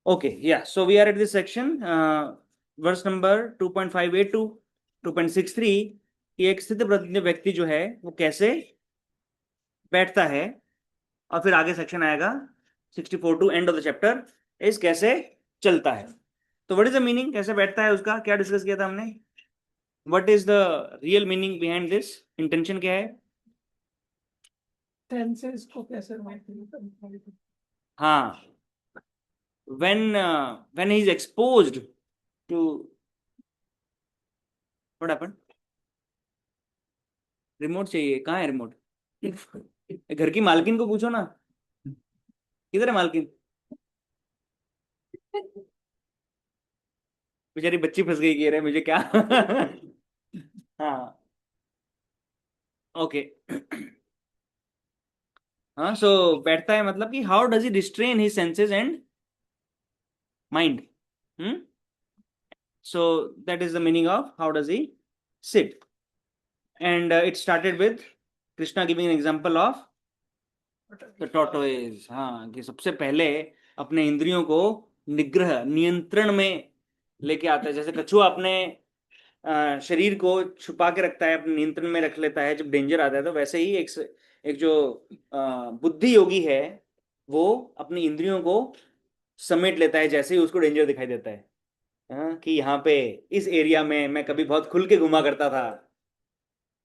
Okay, yeah. So we are at this section, verse number 2.58 to 2.63 कि एक स्थित प्रज्ञ व्यक्ति जो है वो कैसे बैठता है, और फिर आगे सेक्शन आएगा 64 to end of the chapter इस कैसे चलता है। तो व्हाट इज द मीनिंग, कैसे बैठता है उसका क्या डिस्कस किया था हमने, what is the real meaning behind this, intention क्या है। सेंसेस को कैसे maintain करना है। हाँ, when he is exposed to what happened, remote चाहिए, कहाँ है रिमोट? घर की मालकिन को पूछो ना, किधर है मालकिन? बेचारी बच्ची फंस गई कह रहे मुझे क्या। हाँ, ओके। हाँ, सो बैठता है मतलब कि how does he restrain his senses and mind. So that is the meaning of how does he sit, and it started with Krishna giving an example of the tortoise. हाँ, कि सबसे पहले अपने इंद्रियों को निग्रह नियंत्रण में लेके आता है। जैसे कछुआ अपने शरीर को छुपा के रखता है, अपने नियंत्रण में रख लेता है जब डेंजर आता है, तो वैसे ही एक जो बुद्धि योगी है वो अपनी इंद्रियों को समेट लेता है जैसे ही उसको डेंजर दिखाई देता है। कि यहाँ पे इस एरिया में मैं कभी बहुत खुल के घुमा करता था,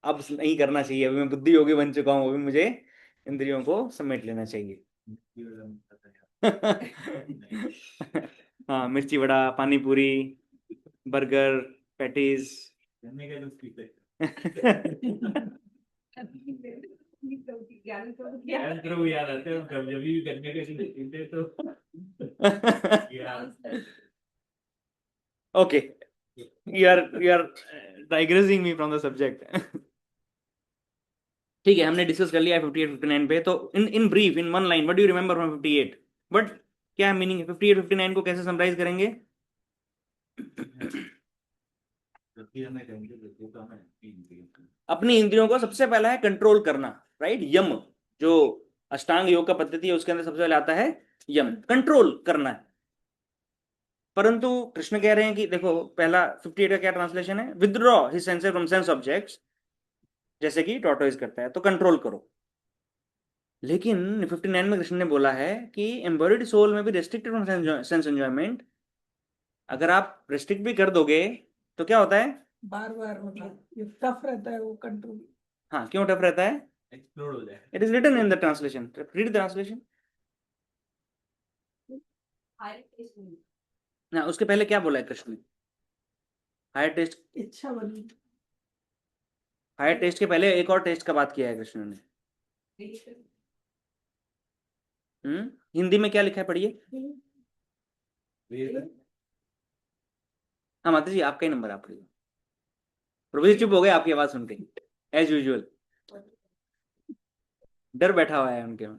अब नहीं करना चाहिए, अभी मैं बुद्धि योगी बन चुका हूँ, अभी मुझे इंद्रियों को समेट लेना चाहिए। हाँ, मिर्ची वड़ा, पानी पूरी, burger, patties. Okay, you are digressing me from the subject. ठीक है, हमने डिस्कस कर लिया है 58 59 पे। तो in brief, in one line, what do you remember from 58? But क्या है मीनिंग है 58 59 को कैसे समराइज करेंगे? अपनी इंद्रियों को सबसे पहला है कंट्रोल करना, राइट? यम, जो अष्टांग योग का पद्धति है उसके अंदर सबसे पहले आता है यम, कंट्रोल करना है। परंतु कृष्ण कह रहे हैं कि देखो, पहला 58 का क्या ट्रांसलेशन है, withdraw his senses from sense objects, जैसे कि टॉर्टोइज करता है, तो कंट्रोल करो। लेकिन 59 में कृष्ण ने बोला है कि एम्बॉडीड सोल में भी रेस्ट्रिक्टेड फ्रॉम सेंस एंजॉयमेंट। अगर आप रेस्ट्रिक्ट भी कर दोगे तो क्या होता है, बार बार मतलब ये टफ रहता है वो कंट्रोल। हाँ, क्यों टफ रहता है? एक्सप्लोड हो जाए। It is written in the translation, read the translation. ना, उसके पहले क्या बोला है कृष्ण ने? हायर टेस्ट, इच्छा बनी। हायर टेस्ट के पहले एक और टेस्ट का बात किया है कृष्ण ने। हिंदी में क्या लिखा है, पढ़िए। हाँ माता जी, आपका ही नंबर, आप पढ़िए। प्रभु जी चुप हो गए आपकी आवाज सुन के, एज यूजुअल, डर बैठा हुआ है उनके में।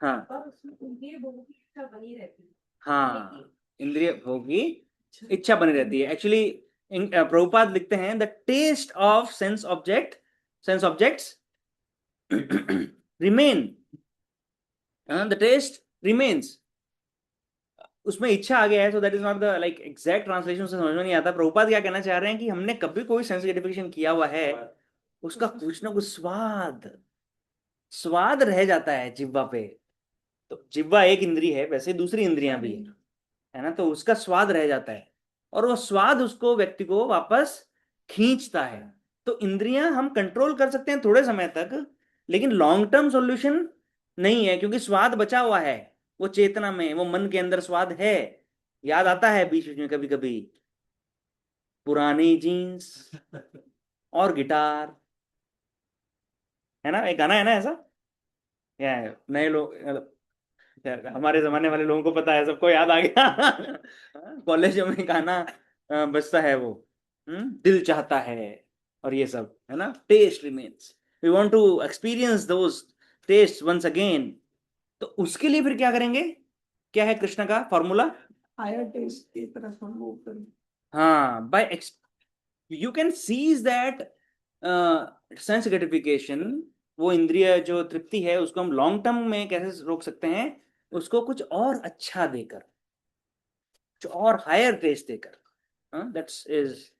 हाँ, हाँ, इंद्रिय भोग की इच्छा बनी रहती है। एक्चुअली प्रभुपाद लिखते हैं the taste of sense objects remain, the taste remains. उसमें इच्छा आ गया है, so that is not the like exact translation, से समझ में नहीं आता। प्रभुपाद क्या कहना चाह रहे हैं कि हमने कभी कोई सेंस ग्रेटिफिकेशन किया हुआ है, उसका कुछ ना कुछ स्वाद स्वाद रह जाता है जिह्वा पे। तो जिह्वा एक इंद्री है, वैसे दूसरी इंद्रियां भी है ना, तो उसका स्वाद रह जाता है, और वो स्वाद उसको व्यक्ति को वापस खींचता है। तो इंद्रियां हम कंट्रोल कर सकते हैं थोड़े समय तक, लेकिन लॉन्ग टर्म सॉल्यूशन नहीं है, क्योंकि स्वाद बचा हुआ है, वो चेतना में, वो मन के अंदर स्वाद है। याद आता है बीच बीच में कभी कभी पुरानी जीन्स और गिटार, है ना, एक गाना है ना ऐसा, या नए लोग, यार, हमारे जमाने वाले लोगों को पता है, सबको याद आ गया। कॉलेजों में गाना बजता है वो, दिल चाहता है, और ये सब है ना, taste remains, we want to experience those taste once again. तो उसके लिए फिर क्या करेंगे, क्या है कृष्ण का फॉर्मूला? हायर टेस्ट की तरफ हम मूव करें। हाँ, bye you can seize that sense gratification वो इंद्रिय जो तृप्ति है उसको हम लॉन्ग टर्म में कैसे रोक सकते हैं? उसको कुछ और अच्छा देकर, कुछ और हायर टेस्ट देकर, दैट्स इज।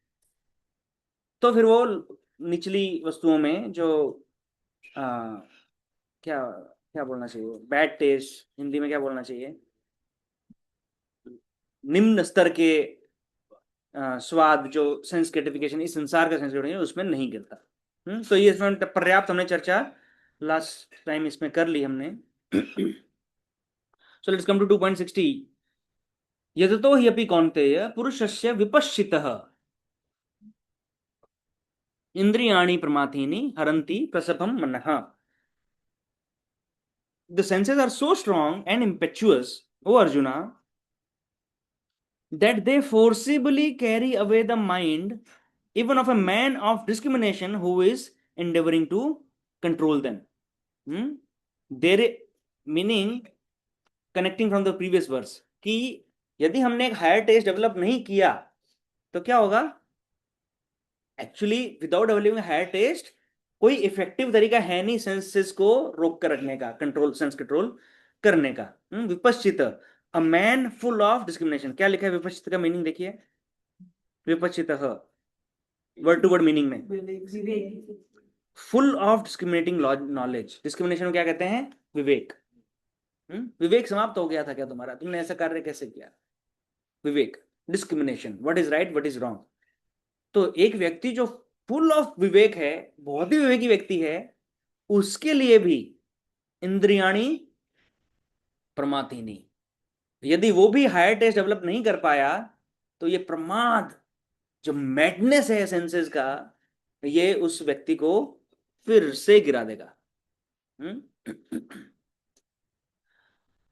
तो फिर वो निचली वस्तुओं में जो आ, क्या क्या बोलना चाहिए, बैड टेस्ट हिंदी में क्या बोलना चाहिए, निम्न स्तर के स्वाद, जो सेंस ग्रेटिफिकेशन, इस संसार का सेंस ग्रेटिफिकेशन उसमें नहीं गिरता। तो ये इसमें पर्याप्त हमने चर्चा लास्ट टाइम इसमें कर ली हमने। So let's come to 2.60। यततो हि अपि कौन्तेय पुरुषस्य विपश्चितः इंद्रियाणि प्रमाथीनि हरन्ति प्रसभम मनः। The senses are so strong and impetuous, O Arjuna, that they forcibly carry away the mind even of a man of discrimination who is endeavoring to control them. There, meaning connecting from the previous verse कि यदि हमने एक higher taste develop नहीं किया तो क्या होगा? Actually without developing higher taste कोई इफेक्टिव तरीका है नहीं सेंसेस को रोक कर रखने का, कंट्रोल, सेंस कंट्रोल करने का। विपश्चित, a man full of discrimination. क्या लिखा है विपश्चित का मीनिंग देखिए, विपश्चित वर्ड टू वर्ड मीनिंग में, full of discriminating knowledge. Discrimination को क्या कहते हैं? विवेक। विवेक समाप्त हो गया था क्या तुम्हारा? तुमने ऐसा कार्य कैसे किया? विवेक, discrimination, what is right what is wrong. तो एक व्यक्ति जो फुल ऑफ विवेक है, बहुत ही विवेकी व्यक्ति है, उसके लिए भी इंद्रियाणी प्रमाथीनी, यदि वो भी हायर टेस्ट डेवलप नहीं कर पाया तो ये प्रमाद, जो मैडनेस है सेंसेस का, ये उस व्यक्ति को फिर से गिरा देगा।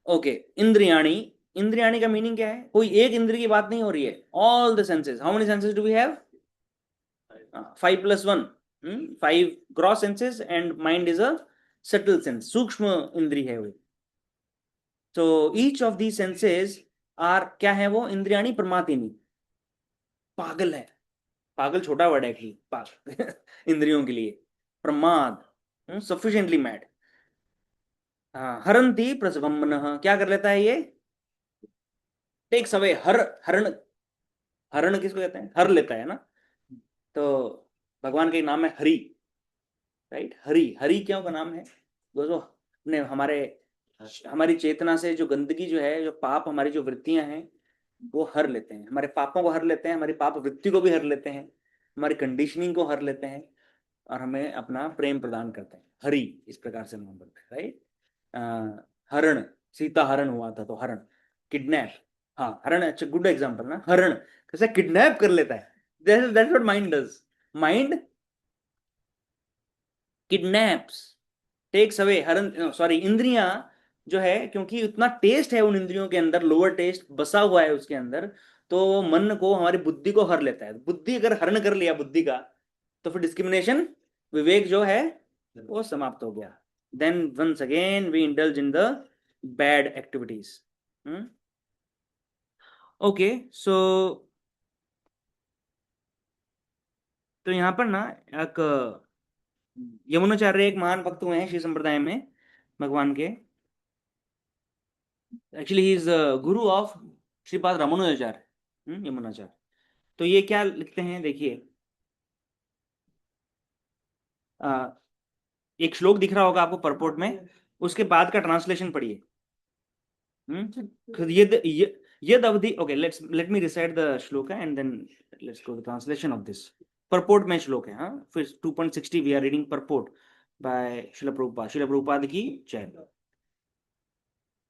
ओके, इंद्रियाणी, इंद्रियाणी का मीनिंग क्या है? कोई एक इंद्रिय की बात नहीं हो रही है, all the senses. How many senses do we have? 5 + 1, 5 gross senses and mind is a subtle sense, सूक्ष्म इंद्रिय है वो। तो each of the senses are क्या है? वो इंद्रियाणी प्रमातिनी, पागल है। पागल छोटा वर्ड है एक्चुअली, पागल इंद्रियों के लिए। प्रमाद, सफिशिएंटली मैड। हरंती प्रसवम्न, क्या कर लेता है ये? टेक्स अवे, हरण, हरण किसको कहते हैं? हर लेता है ना। तो भगवान का एक नाम है हरि, राइट? हरि, हरि क्यों का नाम है? दोस्तों, अपने हमारी चेतना से जो गंदगी जो है, जो पाप, हमारी जो वृत्तियां हैं, वो हर लेते हैं। हमारे पापों को हर लेते हैं, हमारी पाप वृत्ति को भी हर लेते हैं, हमारी कंडीशनिंग को हर लेते हैं, और हमें अपना प्रेम प्रदान करते हैं। हरि, इस प्रकार से नाम बोलते हैं, राइट? हरण, सीता हरण हुआ था तो हरण, किडनैप। हाँ, हरण अच्छा गुड एग्जांपल ना। हरण कैसे किडनैप कर लेता है, that's what mind does. Mind kidnaps, takes away, हरण, सॉरी, इंद्रियां जो है, क्योंकि उतना टेस्ट है उन इंद्रियों के अंदर, लोअर टेस्ट बसा हुआ है उसके अंदर, तो मन को, हमारी बुद्धि को हर लेता है। बुद्धि अगर हरण कर लिया बुद्धि का, तो फिर डिस्क्रिमिनेशन, विवेक जो है वो समाप्त हो गया। Then once again we indulge in the bad activities. Okay, so तो यहाँ पर ना एक यमुनाचार्य एक महान भक्त हुए हैं श्री संप्रदाय में भगवान के। Actually he is Guru of Shripad Ramanujacharya, Yamunacharya. तो ये क्या लिखते हैं देखिए, एक श्लोक दिख रहा होगा आपको परपोर्ट में, उसके बाद का ट्रांसलेशन पढ़िए। यद यद अवधि, okay, let me recite the shloka and then let's go the translation of this. Purport में श्लोक है, हाँ, फिर 2.60 we are reading purport by Srila Prabhupada. शिला प्रभुपाद की जय।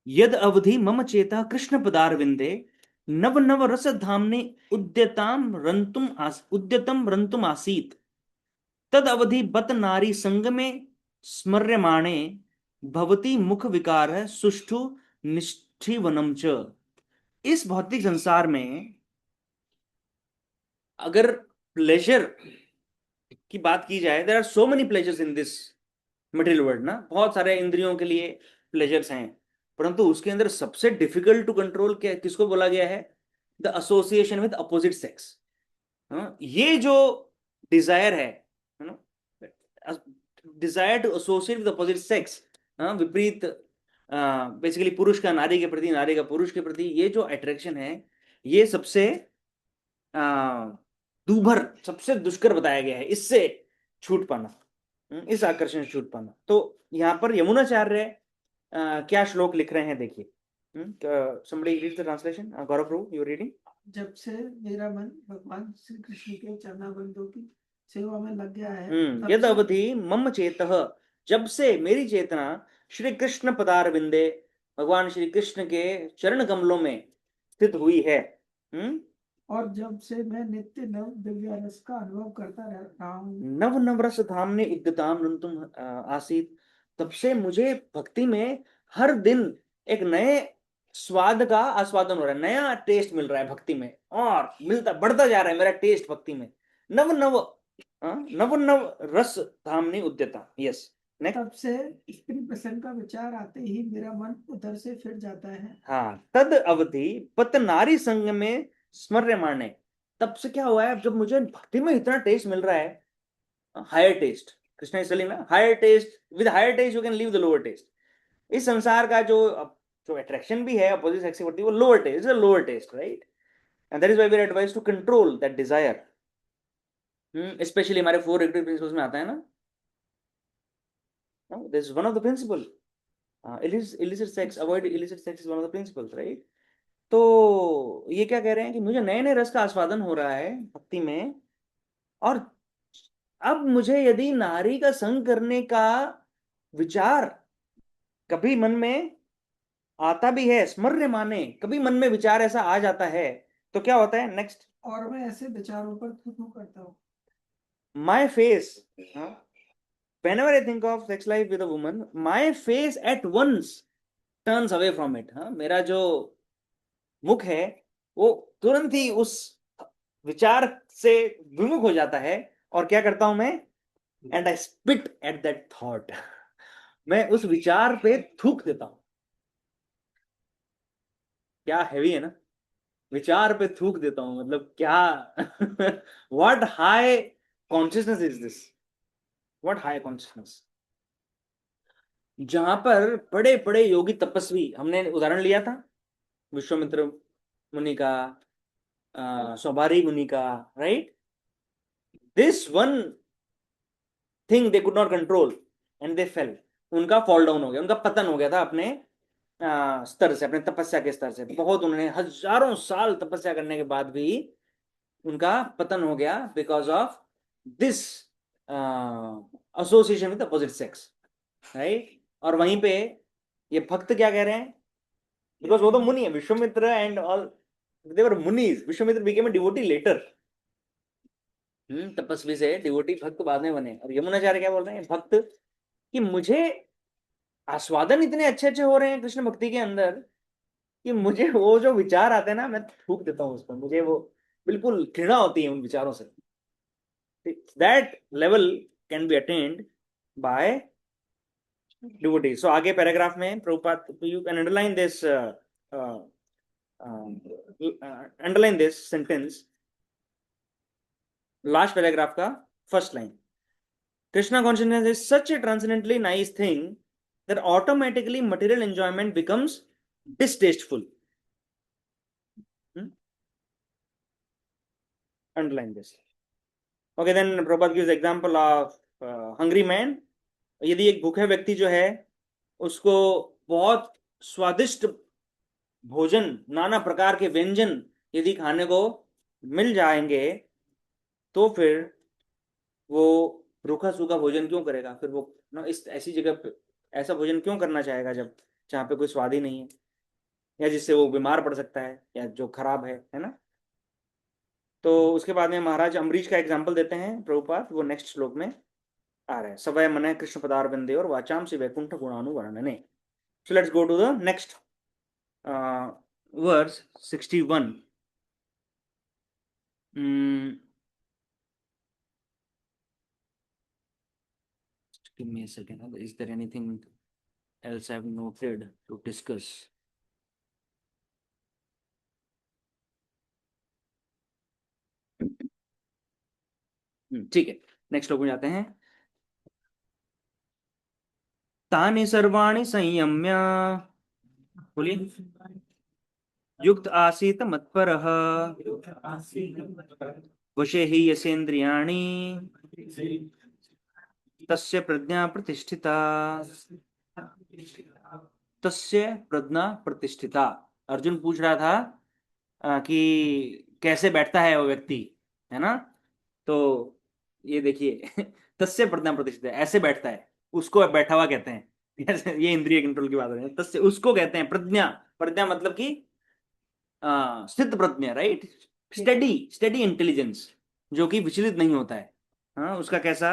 यद अवधि मम चेता कृष्ण पदारविंदे नव नव रस धामने उद्यतम रंतुम आसीत, तद अवधि बत नारी संग में स्मर्यमाणे भवती मुख विकार सुष्ठु निष्ठिवनम च। इस भौतिक संसार में अगर प्लेजर की बात की जाए, there are so many pleasures in this material world ना, बहुत सारे इंद्रियों के लिए प्लेजर्स हैं, परंतु उसके अंदर सबसे डिफिकल्ट टू कंट्रोल क्या, किसको बोला गया है? The association with opposite sex. ये जो डिजायर है ना, desire to associate with opposite sex, विपरीत, बेसिकली पुरुष का नारी के प्रति, नारी का पुरुष के प्रति, ये जो अट्रैक्शन है, ये सबसे दूभर, सबसे दुष्कर बताया गया है, इससे छूट पाना, इस आकर्षण से छूट पाना। तो यहाँ पर यमुनाचार्य क्या श्लोक लिख रहे हैं, देखिए। somebody read the translation, Gaurav Prabhu, you reading? जब से मेरा मन भगवान श्री कृष्ण के चरणाबंदों की सेवा में लग गया है, तब यद से अवधि मम चेतः, जब से मेरी चेतना श्री कृष्ण पदारविंदे, भगवान श्री कृष्ण के चरण कमलों में स्थित हुई है, और जब से मैं नित्य नव दिव्य रस का अनुभव करता रहा हूँ, नव नव रस धामने उद्यताम तुम आसीत, तब से मुझे भक्ति में हर दिन एक नए स्वाद का आस्वादन हो रहा है, नया टेस्ट मिल रहा है भक्ति में, और मिलता बढ़ता जा रहा है मेरा टेस्ट भक्ति में। नव नव नव नव रस धामनी उद्यता, यस। तब से स्त्री प्रसंग का विचार आते ही मेरा मन उधर से फिर जाता है। हाँ, तद अवधि पत नारी संग में स्मर्यमाणे, तब से क्या हुआ है, जब मुझे भक्ति में इतना टेस्ट मिल रहा है, higher taste, Krishna is telling ना, higher taste, with higher taste you can leave the lower taste. इस संसार का जो अट्रैक्शन भी है अपोजिट सेक्स के प्रति, वो lower taste, is a lower taste, right? And that is why we are advised to control that desire, specially हमारे 4 रेगुलर प्रिंसिपल्स में आता है ना, this is one of the principle, illicit sex, avoid illicit sex is one of the principles, right? तो ये क्या कह रहे हैं कि मुझे नए नए रस का आस्वादन हो रहा है भक्ति में, और अब मुझे यदि नारी का संग करने का विचार कभी मन में आता भी है, स्मर्य माने, कभी मन में विचार ऐसा आ जाता है, तो क्या होता है नेक्स्ट? और मैं ऐसे विचारों पर थू करता हूँ। My face, whenever I think of sex life with a woman, my face at once turns away from it. हाँ, मेरा जो मुख है वो तुरंत ही उस विचार से विमुख हो जाता है, और क्या करता हूं मैं? And I spit at that thought, मैं उस विचार पे थूक देता हूं। क्या हैवी है ना, विचार पे थूक देता हूं, मतलब क्या what high consciousness is this, what high consciousness. जहां पर बड़े बड़े योगी तपस्वी, हमने उदाहरण लिया था विश्वामित्र मुनि का, सौबारी मुनि का, right? This one thing they could not control and they fail, उनका फॉल डाउन हो गया, उनका पतन हो गया था अपने स्तर से, अपने तपस्या के स्तर से। बहुत, उन्होंने हजारों साल तपस्या करने के बाद भी उनका पतन हो गया, because of this association with opposite sex, right? और वहीं पे ये भक्त क्या कह रहे हैं, बिकॉज वो तो मुनि है, Vishwamitra and all they were munis, Vishwamitra became a devotee later, तपस्वी से डिवोटी भक्त बाद में बने। और यमुनाचार्य क्या बोल रहे हैं, भक्त, कि मुझे आस्वादन इतने अच्छे अच्छे हो रहे हैं कृष्ण भक्ति के अंदर, कि मुझे वो जो विचार आते हैं ना, मैं थूक देता हूँ उस पर, मुझे वो बिल्कुल घृणा होती है उन विचारों से। That level can be attained by devotee. So आगे पैराग्राफ में Prabhupada, you can underline this sentence, last paragraph का first line, Krishna consciousness is such a transcendently nice thing that automatically material enjoyment becomes distasteful. Underline this. Okay, then Prabhupada gives example of hungry man. यदि एक भूखे व्यक्ति जो है, उसको बहुत स्वादिष्ट भोजन, नाना प्रकार के व्यंजन यदि खाने को मिल जाएंगे, तो फिर वो रूखा सूखा भोजन क्यों करेगा? फिर वो ना इस ऐसी जगह पे ऐसा भोजन क्यों करना चाहेगा जब जहाँ पे कोई स्वाद ही नहीं है, या जिससे वो बीमार पड़ सकता है, या जो खराब है ना? तो उसके बाद में महाराज अम्बरीश का एग्जाम्पल देते हैं प्रभुपाद, वो नेक्स्ट श्लोक में आ रहा है, सवय मन कृष्ण पदार बंदे और वाचाम से वैकुंठ गुणानुवर्णने। So let's go to the next verse 61. Give me a second. Is there anything else I've noted to discuss? ठीक है, नेक्स्ट लोग में जाते हैं। तानि सर्वाणि संयम्य, बोलिए, युक्त आसीत मत्परः, वशे हि यसेन्द्रियाणि, तस्य प्रज्ञा प्रतिष्ठिता। तस्य प्रज्ञा प्रतिष्ठिता। अर्जुन पूछ रहा था कि कैसे बैठता है वो व्यक्ति, है ना? तो ये देखिए तस्य प्रज्ञा प्रतिष्ठिता, ऐसे बैठता है, उसको बैठा हुआ कहते हैं। ये इंद्रिय कंट्रोल की बात हो रही है। तस्य उसको कहते हैं प्रज्ञा। प्रज्ञा मतलब कि स्थित प्रज्ञा, राइट? स्टडी, स्टडी इंटेलिजेंस, जो कि विचलित नहीं होता है। हाँ, उसका कैसा,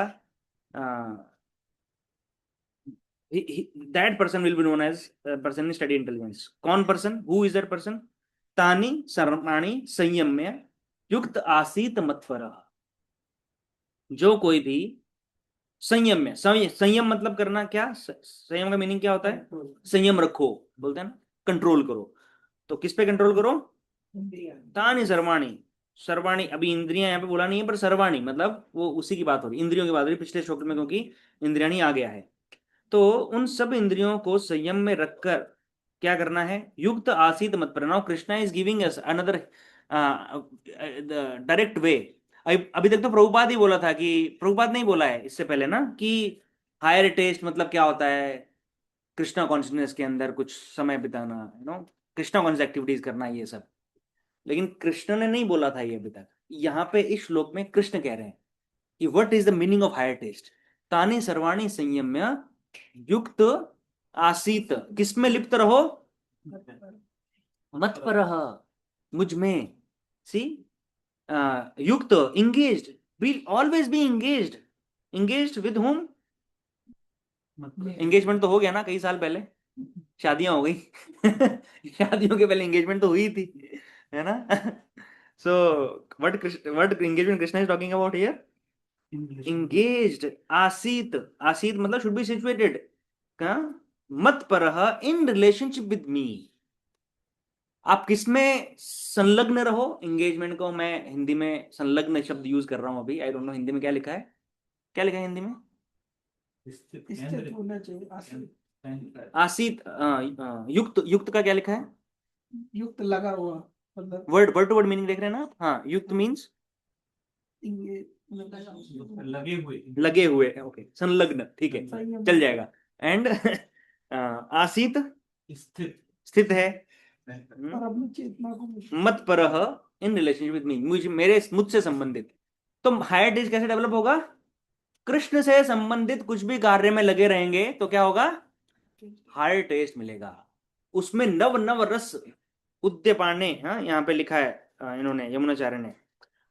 that person will be known as person in steady intelligence. कौन पर्सन? Who is that person? तानि सर्वाणि संयम्य युक्त आसीत मत्परः। जो कोई भी संयम में, संयम मतलब करना क्या, संयम का मीनिंग क्या होता है? संयम रखो, बोलते हैं ना, कंट्रोल करो। तो किस पे कंट्रोल करो? तानि सर्वाणी। सर्वाणी, अभी इंद्रियां यहाँ पे बोला नहीं है, पर सर्वाणी मतलब वो उसी की बात हो रही, इंद्रियों की बात हो रही पिछले श्लोक में, क्योंकि इंद्रियाणी आ गया है। तो उन सब इंद्रियों को संयम में रखकर क्या करना है? युक्त आसीत मत पर। Now Krishna is giving us another direct way. अभी तक तो प्रभुपाद ही बोला था, कि प्रभुपाद नहीं बोला है इससे पहले ना, कि हायर टेस्ट मतलब क्या होता है, कृष्णा कॉन्शियसनेस के अंदर कुछ समय बिताना, कृष्णा कॉन्शियस एक्टिविटीज करना, ये सब। लेकिन कृष्ण ने नहीं बोला था ये अभी तक। यहाँ पे इस श्लोक में कृष्ण कह रहे हैं कि what is the meaning of higher taste. तानि सर्वाणि संयम्य युक्त आसीत, किसमें लिप्त रहो? मत पर, मुझ में। सी, युक्त, engaged, be always be engaged. Engaged with whom? Engagement तो हो गया ना कई साल पहले, शादियां हो गई शादियों के पहले एंगेजमेंट तो हुई थी, है ना? So what engagement Krishna is talking about here? Engaged. आसीत, आसीत मतलब शुड बी सिचुएटेड का मत पर, इन रिलेशनशिप विद मी। आप किसमें संलग्न रहो? एंगेजमेंट को मैं हिंदी में संलग्न शब्द यूज कर रहा हूं अभी, आई डोंट नो हिंदी में क्या लिखा है, क्या लिखा है हिंदी में? स्थित होना चाहिए, आश्रित। आसीत, युक्त, युक्त का क्या लिखा है? युक्त लगा हुआ, मतलब वर्ड टू वर्ड मीनिंग देख रहे हैं ना आप? हाँ, युक्त मीन्स लगे हुए, लगे हुए, ओके, संलग्न, ठीक है, संयम चल जाएगा। एंड आसीत, स्थित, स्थित है। और अपनी चेतना को मत पर, इन रिलेशनशिप विद मी, मुझे, मेरे, मुझसे संबंधित। तो हायर टेस्ट कैसे डेवलप होगा? कृष्ण से संबंधित कुछ भी कार्य में लगे रहेंगे तो क्या होगा? हायर टेस्ट मिलेगा। उसमें नव नव रस उद्यपाने, हाँ यहाँ पे लिखा है इन्होंने, यमुनाचार्य ने,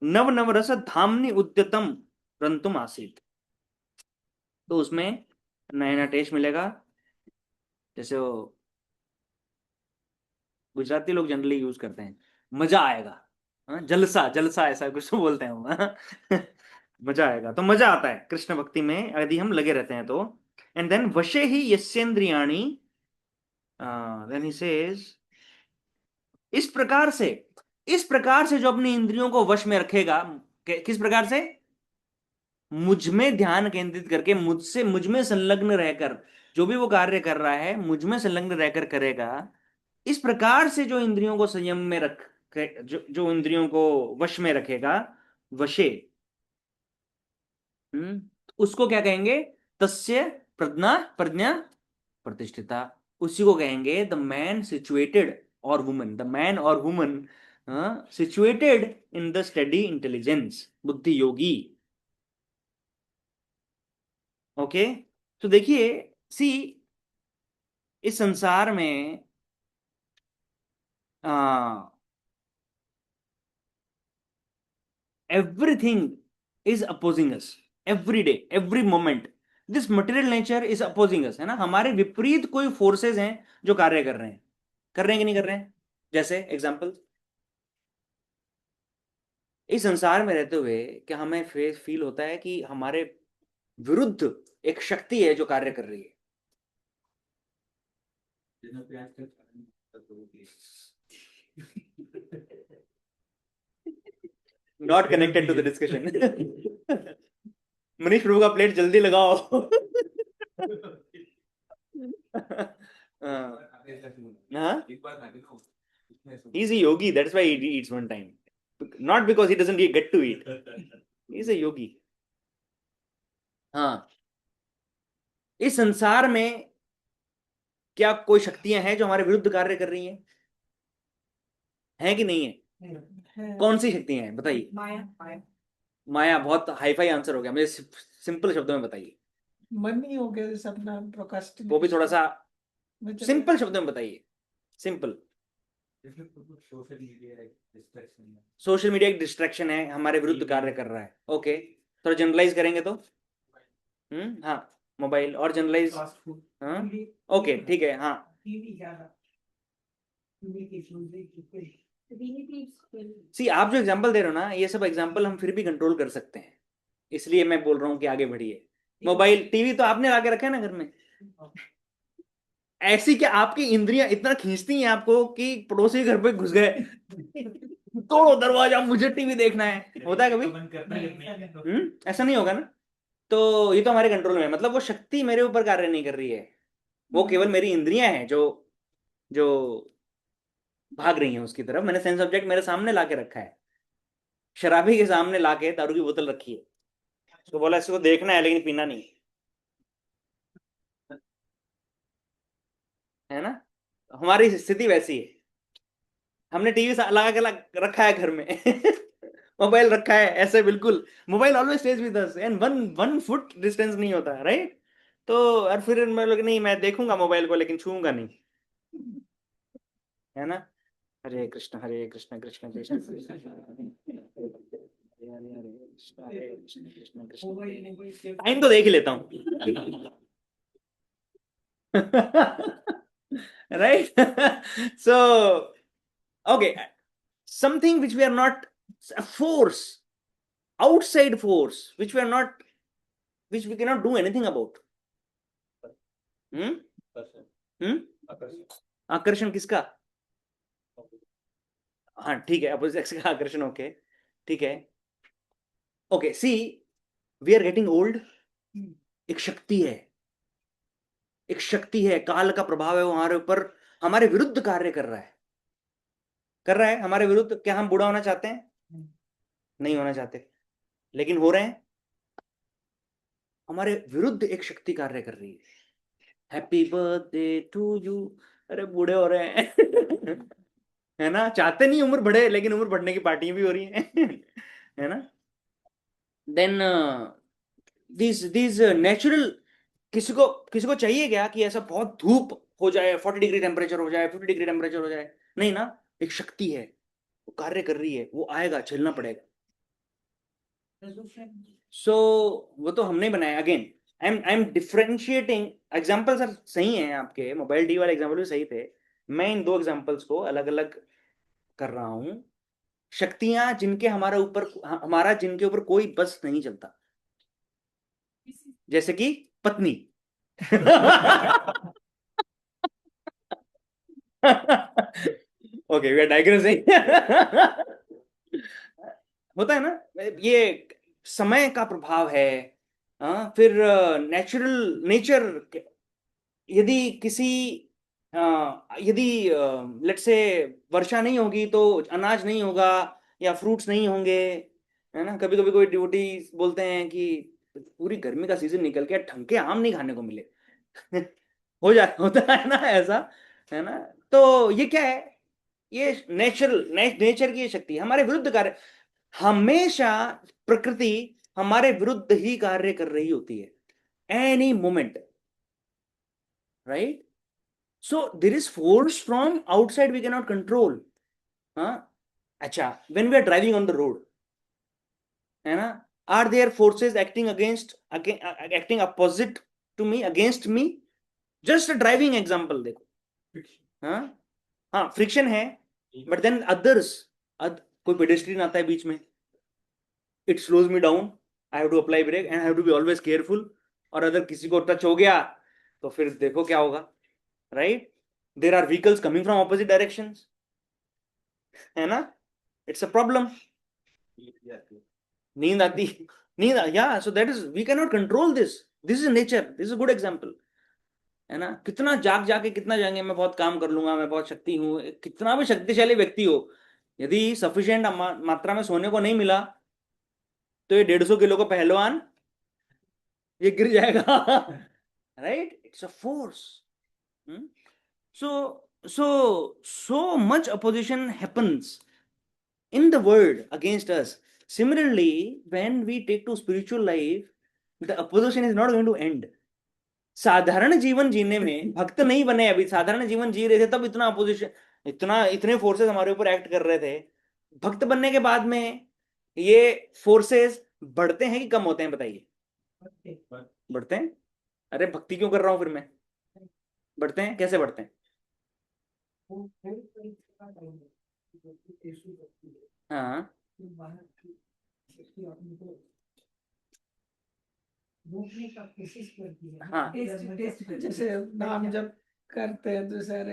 नव नव रस धामनी उद्यतम रंतुम आसीत। तो उसमें नया नया टेस्ट मिलेगा। जैसे वो गुजराती लोग जनरली यूज करते हैं, मजा आएगा, हाँ, जलसा, जलसा ऐसा कुछ तो बोलते हैं वो, हाँ? मजा आएगा, तो मजा आता है कृष्ण भक्ति में यदि हम लगे रहते हैं तो। एंड देन वशे ही यस्येन्द्रियाणि, देन ही सेज, इस प्रकार से, इस प्रकार से जो अपनी इंद्रियों को वश में रखेगा, किस प्रकार से? मुझ में ध्यान केंद्रित करके, मुझसे, मुझ में संलग्न रहकर जो भी वो कार्य कर रहा है, मुझ में संलग्न रहकर करेगा। इस प्रकार से जो इंद्रियों को संयम में रख, जो इंद्रियों को वश में रखेगा, वशे, उसको क्या कहेंगे? तस्य प्रज्ञा, प्रज्ञा प्रतिष्ठिता। उसी को कहेंगे द मैन सिचुएटेड, और वुमन, द मैन और woman situated in the steady intelligence, बुद्धि योगी। ओके, तो देखिए, सी, इस संसार में everything is opposing us, every day, every moment. This material nature is opposing us, है ना? हमारे विपरीत कोई फोर्सेस हैं जो कार्य कर रहे हैं, कर रहे हैं कि नहीं कर रहे हैं? जैसे एग्जाम्पल, इस संसार में रहते हुए क्या हमें फील होता है कि हमारे विरुद्ध एक शक्ति है जो कार्य कर रही है? Not connected to the discussion. Manish Prabhu का प्लेट जल्दी लगाओ। हाँ, he's a yogi, that's why he eats one time, not because he doesn't get to eat. He's a yogi. हाँ, इस संसार में क्या कोई शक्तियां हैं जो हमारे विरुद्ध कार्य कर रही हैं कि नहीं है? कौन सी शक्तियां हैं बताइए? माया माया माया बहुत हाईफाई आंसर हो गया, मुझे सिंपल शब्दों में बताइए। मन ही हो गया सपना प्रकाश। वो भी थोड़ा सा सिंपल शब्दों में बताइए, सिंपल। सोशल मीडिया एक डिस्ट्रैक्शन है, हमारे विरुद्ध कार्य कर रहा है। ओके, थोड़ा जनरलाइज करेंगे तो हाँ, मोबाइल। और जनरलाइज, हाँ ओके ठीक है, हाँ। सी, आप जो एग्जांपल दे रहे हो ना, ये सब एग्जांपल हम फिर भी कंट्रोल कर सकते हैं, इसलिए मैं बोल रहा हूँ कि आगे बढ़िए। मोबाइल टीवी तो आपने लाके रखा है ना घर में, ऐसी कि आपकी इंद्रियां इतना खींचती हैं आपको कि पड़ोसी घर पे घुस गए, तोड़ो दरवाजा, मुझे टीवी देखना है, होता है कभी? ऐसा नहीं होगा ना। तो ये तो हमारे कंट्रोल में है, मतलब वो शक्ति मेरे ऊपर कार्य नहीं कर रही है, वो केवल मेरी इंद्रियां हैं जो जो भाग रही हैं उसकी तरफ। मैंने सेंस ऑब्जेक्ट मेरे सामने लाके रखा है, शराबी के सामने लाके दारू की बोतल रखी है, उसको बोला इसको देखना है लेकिन पीना नहीं, है ना? हमारी स्थिति वैसी है, हमने टीवी लगा के रखा है घर में, मोबाइल रखा है ऐसे बिल्कुल, mobile always stage with us and one one foot distance नहीं होता, राइट? तो और फिर मैं लोग नहीं, मैं देखूंगा मोबाइल को लेकिन छूऊंगा नहीं, है ना? हरे कृष्ण कृष्ण कृष्ण कृष्ण हरे कृष्ण कृष्ण कृष्ण। टाइम तो देख ही लेता हूँ। Right? So, okay, something which we are not, a force, outside force, which we are not, which we cannot do anything about. हम्म आकर्षण किसका? हाँ ठीक है, अपोजिट सेक्स का आकर्षण। ओके ठीक है, okay see, we are getting old. एक शक्ति है, एक शक्ति है, काल का प्रभाव है वो हमारे ऊपर, हमारे विरुद्ध कार्य कर रहा है, कर रहा है हमारे विरुद्ध। क्या हम बूढ़ा होना चाहते हैं? नहीं होना चाहते, लेकिन हो रहे हैं। हमारे विरुद्ध एक शक्ति कार्य कर रही है। हैप्पी बर्थडे टू यू, अरे बूढ़े हो रहे हैं। है ना? चाहते नहीं उम्र बढ़े, लेकिन उम्र बढ़ने की पार्टियां भी हो रही हैं। है ना? देन दिस नेचुरल, किसी को चाहिए क्या कि ऐसा बहुत धूप हो जाए, 40 डिग्री टेम्परेचर हो जाए, 50 डिग्री टेम्परेचर हो जाए? नहीं ना, एक शक्ति है, वो कार्य कर रही है, वो आएगा, झेलना पड़ेगा। सो वो तो हमने बनाया। Again I am differentiating, example sir सही हैं आपके, मोबाइल टी वाले एग्जाम्पल भी सही थे, मैं इन दो एग्जाम्पल्स को अलग अलग कर रहा हूं। शक्तियां जिनके हमारा जिनके ऊपर कोई बस नहीं चलता, जैसे कि पत्नी। Okay, we are digressing. होता है ना, ये समय का प्रभाव है। फिर नेचुरल नेचर, यदि किसी यदि लेट्स से वर्षा नहीं होगी तो अनाज नहीं होगा या फ्रूट्स नहीं होंगे, है ना? कभी कभी कोई डिवोटी बोलते हैं कि पूरी गर्मी का सीजन निकल के ढंग के आम नहीं खाने को मिले। होता है ना ऐसा, है ना? तो ये क्या है? ये नेचर की ये शक्ति है, हमारे विरुद्ध कार्य हमेशा। प्रकृति हमारे विरुद्ध ही कार्य कर रही होती है, any moment, right? So there is force from outside we cannot control. हाँ, अच्छा, when we are driving on the road, है ना, are there forces acting opposite to me, against me? Just a driving example देखो। हाँ हाँ, friction है, but then others, कोई pedestrian आता है बीच में, it slows me down, I have to apply brake and I have to be always careful. और अगर किसी को टच हो गया तो फिर देखो क्या होगा, right? There are vehicles coming from opposite directions, है ना? It's a problem. नींद आती, नींद, या so that is, we can not control this, this is nature, this is good example. है ना, कितना जाग जाके कितना जाएंगे, मैं बहुत काम कर लूंगा, मैं बहुत शक्ति हूँ, कितना भी शक्तिशाली व्यक्ति हो, यदि सफिशिएंट मात्रा में सोने को नहीं मिला, तो ये 150 किलो का पहलवान ये गिर जाएगा। Right, it's a force. so so much opposition happens in the world against us. Similarly, when we take to spiritual life, the opposition is not going to end. साधारण जीवन जीने में, भक्त नहीं बने अभी, साधारण जीवन जी रहे थे तब इतना अपोजिशन, इतने फोर्सेस हमारे ऊपर एक्ट कर रहे थे। भक्त बनने के बाद में ये फोर्सेस बढ़ते हैं कि कम होते हैं, बताइए। बढ़ते हैं। अरे भक्ति क्यों कर रहा हूं फिर मैं? बढ़ते हैं, कैसे बढ़ते हैं? हाँ हाँ टेस्ट टेस्ट पे जैसे नाम जब करते हैं तो सर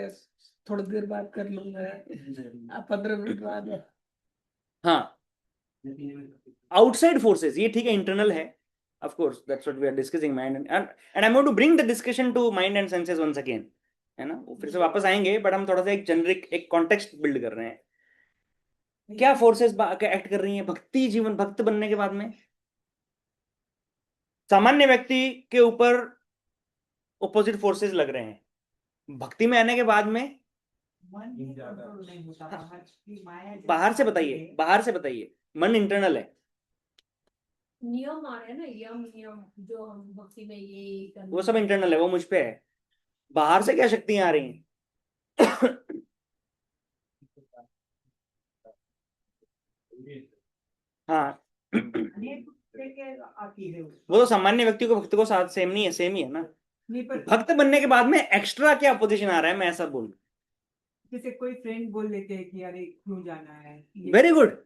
थोड़ी देर बाद कर लूंगा, 15 मिनट बाद। हाँ, आउटसाइड फोर्सेस, ये ठीक है, इंटरनल है, of course, that's what we are discussing, mind and I am going to bring the discussion to mind and senses once again, है ना, वो फिर से वापस आएंगे, बट हम थोड़ा सा एक जेनरिक एक कॉन्टेक्स्ट बिल्ड कर रहे हैं। क्या फोर्सेस एक्ट कर रही हैं भक्ति जीवन, भक्त बनने के बाद में? सामान्य व्यक्ति के ऊपर ऑपोजिट फोर्सेस लग रहे हैं, भक्ति में आने के बाद में बाहर से बताइए, बाहर से बताइए, मन इंटरनल है, नियम आ रहे हैं ना, यम नियम जो हम भक्ति में ये करना वो सब इंटरनल है, वो मुझ पे है। बाहर से क्या शक्तियां आ रही हैं? हाँ। वो तो सामान्य व्यक्ति को भक्त को साथ सेम नहीं है, सेम ही है ना। भक्त बनने के बाद में एक्स्ट्रा क्या पोजीशन आ रहा है, मैं ऐसा बोलूं। जैसे कोई फ्रेंड बोल देते हैं कि अरे क्यों जाना है, वेरी गुड,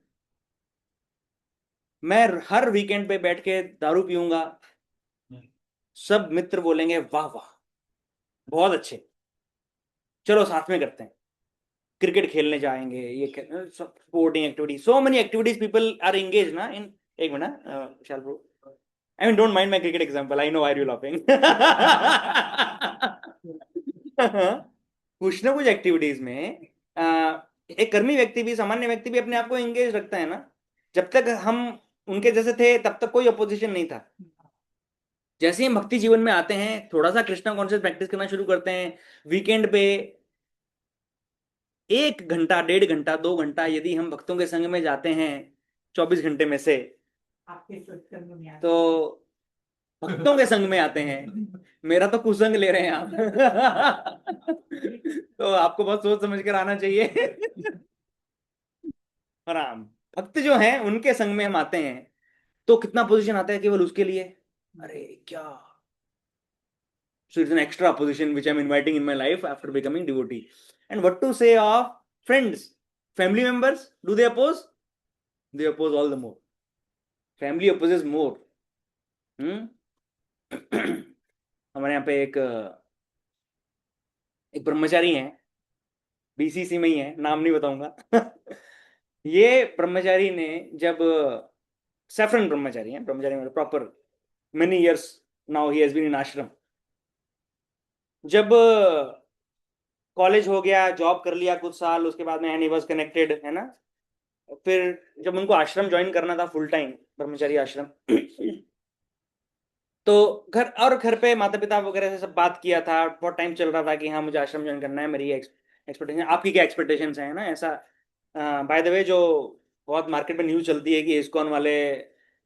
मैं हर वीकेंड पे बैठ के दारू पीऊंगा, सब मित्र बोलेंगे वाह वाह बहुत अच्छे, चलो साथ में करते हैं, क्रिकेट खेलने जाएंगे, ये sporting activity, so many activities people are engage ना इन। एक minute, Vishal bro, I mean don't mind my cricket example, I know why you laughing. कुछ ना कुछ एक्टिविटीज में एक कर्मी व्यक्ति भी, सामान्य व्यक्ति भी अपने आप को एंगेज रखता है ना। जब तक हम उनके जैसे थे तब तक कोई अपोजिशन नहीं था। जैसे ही हम भक्ति जीवन में आते हैं, थोड़ा सा कृष्णा कॉन्शियस प्रैक्टिस करना शुरू करते हैं, वीकेंड पे 1 घंटा, 1.5 घंटा, 2 घंटा यदि हम भक्तों के संग में जाते हैं 24 घंटे में से, आपके सत्संग में आते तो भक्तों के संग में आते हैं, मेरा तो कुसंग ले रहे हैं आप। तो आपको बहुत सोच समझ कर आना चाहिए। आराम, भक्त जो हैं उनके संग में हम आते हैं, तो कितना पोजीशन आता है केवल उसके लिए, अरे क्या। So it's an extra position which I'm inviting in my life after becoming devotee. And what to say of friends, family members? Do they oppose? They oppose all the more. Family opposes more. हमारे यहाँ पे एक ब्रह्मचारी हैं, BCC में ही है, नाम नहीं बताऊंगा। ये ब्रह्मचारी ने जब, सैफरन ब्रह्मचारी हैं, ब्रह्मचारी मतलब proper, many years now he has been in ashram. जब कॉलेज हो गया, जॉब कर लिया कुछ साल, उसके बाद में एंड ही वाज कनेक्टेड, है ना, फिर जब उनको आश्रम ज्वाइन करना था फुल टाइम ब्रह्मचारी आश्रम, तो घर पे माता पिता वगैरह से सब बात किया था, बहुत टाइम चल रहा था कि हाँ मुझे आश्रम ज्वाइन करना है, मेरी एक्सपेक्टेशन, आपकी क्या एक्सपेक्टेशंस हैं, ना ऐसा। बाय द वे, जो बहुत मार्केट में न्यूज चलती है कि इस्कॉन वाले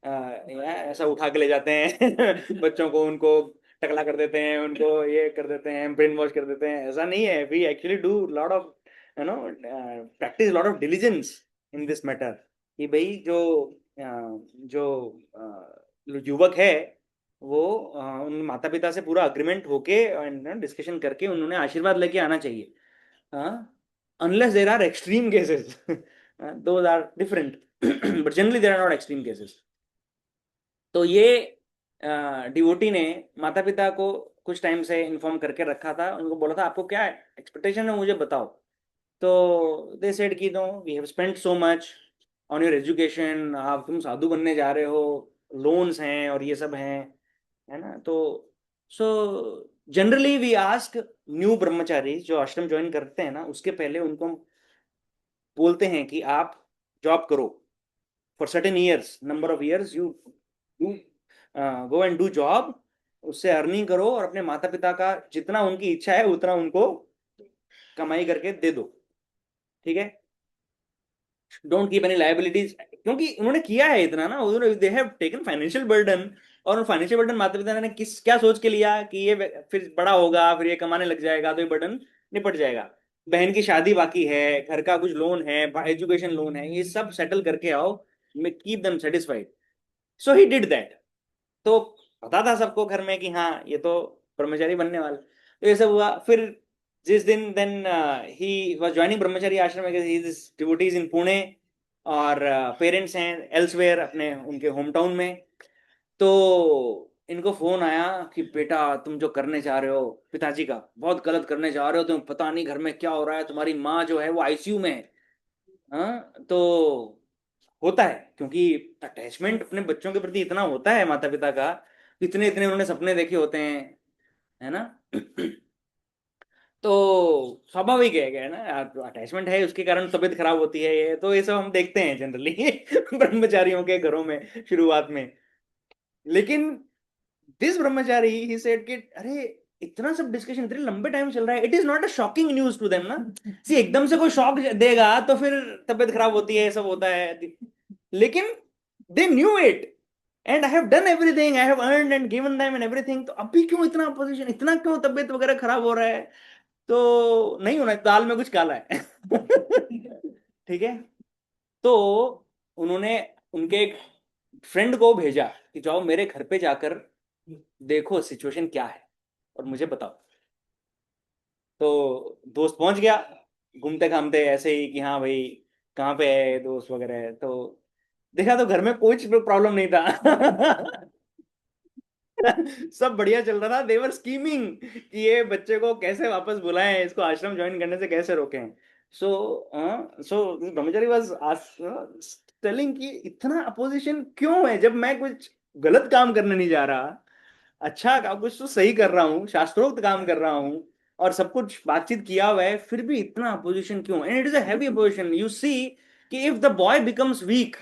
ऐसा उठा के ले जाते हैं बच्चों को, उनको टकला कर देते हैं, उनको ये कर देते हैं, ब्रेन वॉश कर देते हैं, ऐसा नहीं है। We actually do lot of, you know, practice lot of diligence in this matter, कि भाई जो युवक है वो उन माता पिता से पूरा अग्रीमेंट होके डिस्कशन करके उन्होंने आशीर्वाद लेके आना चाहिए, unless there are extreme cases, those are different, but generally there are not extreme cases. तो ये डिवोटी ने माता पिता को कुछ टाइम से इन्फॉर्म करके रखा था, उनको बोला था आपको क्या एक्सपेक्टेशन है मुझे बताओ। तो दे सेड कि no, we have spent so much on your education, आप तुम साधु बनने जा रहे हो, लोन्स हैं और ये सब हैं, है ना, तो so generally we ask new brahmachari जो आश्रम ज्वाइन करते हैं ना, उसके पहले उनको हम बोलते हैं कि आप जॉब करो for certain years, number of years you do go and do job, उससे अर्निंग करो और अपने माता पिता का जितना उनकी इच्छा है उतना उनको कमाई करके दे दो, ठीक है। डोंट कीप एनी लाइबिलिटीज, क्योंकि उन्होंने किया है इतना ना, उन्होंने they have taken financial burden. और फाइनेंशियल बर्डन माता पिता ने किस क्या सोच के लिया कि ये फिर बड़ा होगा, फिर ये कमाने लग जाएगा तो ये बर्डन निपट जाएगा। बहन की शादी बाकी है, घर का कुछ लोन है, एजुकेशन लोन है, ये सब सेटल करके आओ, keep them satisfied. So he did that. तो पता था सबको घर में कि हाँ ये तो ब्रह्मचारी बनने वाला, तो ये सब हुआ। फिर जिस दिन देन ही वाज ज्वाइनिंग ब्रह्मचारी आश्रम, ही इज डिवोटीज इन पुणे, और पेरेंट्स हैं एल्सवेयर अपने उनके होम टाउन में। तो इनको फोन आया कि बेटा तुम जो करने जा रहे हो, पिताजी का, बहुत गलत करने जा रहे हो, तुम पता नहीं घर में क्या हो रहा है, तुम्हारी माँ जो है वो आईसीयू में है। हाँ, तो होता है क्योंकि अटैचमेंट अपने बच्चों के प्रति इतना होता है माता पिता का, इतने इतने उन्होंने सपने देखे होते हैं, है ना। तो स्वाभाविक है ना, अटैचमेंट है उसके कारण तबीयत खराब होती है, ये तो ये सब हम देखते हैं जनरली ब्रह्मचारियों के घरों में शुरुआत में। लेकिन दिस ब्रह्मचारी ही सेड कि अरे इतना सब डिस्कशन इतने लंबे टाइम चल रहा है, it is not a shocking news to them ना। सी एकदम से कोई शॉक देगा तो फिर तबीयत खराब होती है, सब होता है, लेकिन they knew it and I have done everything, I have earned and given them and everything, तो अभी क्यों इतना अपोजिशन, इतना क्यों तबीयत वगैरह खराब हो रहा है। तो नहीं होना, दाल में कुछ काला है ठीक है। तो उन्होंने उनके एक फ्रेंड को भेजा कि जाओ मेरे घर पे जाकर देखो सिचुएशन क्या है और मुझे बताओ। तो दोस्त पहुंच गया घूमते घामते ऐसे ही कि हाँ भाई कहाँ पे है दोस्त वगैरह, तो देखा तो घर में कोई प्रॉब्लम नहीं था सब बढ़िया चल रहा था। देवर स्कीमिंग कि ये बच्चे को कैसे वापस बुलाएं, इसको आश्रम ज्वाइन करने से कैसे रोकें। सो सो ब्रह्मचारी वाज टेलिंग कि इतना अपोजिशन क्यों है, जब मैं कुछ गलत काम करने नहीं जा रहा, अच्छा कुछ तो सही कर रहा हूँ, शास्त्रोक्त काम कर रहा हूँ, और सब कुछ बातचीत किया हुआ है, फिर भी इतना अपोजिशन क्यों। And it is a heavy opposition, you see कि if the boy becomes weak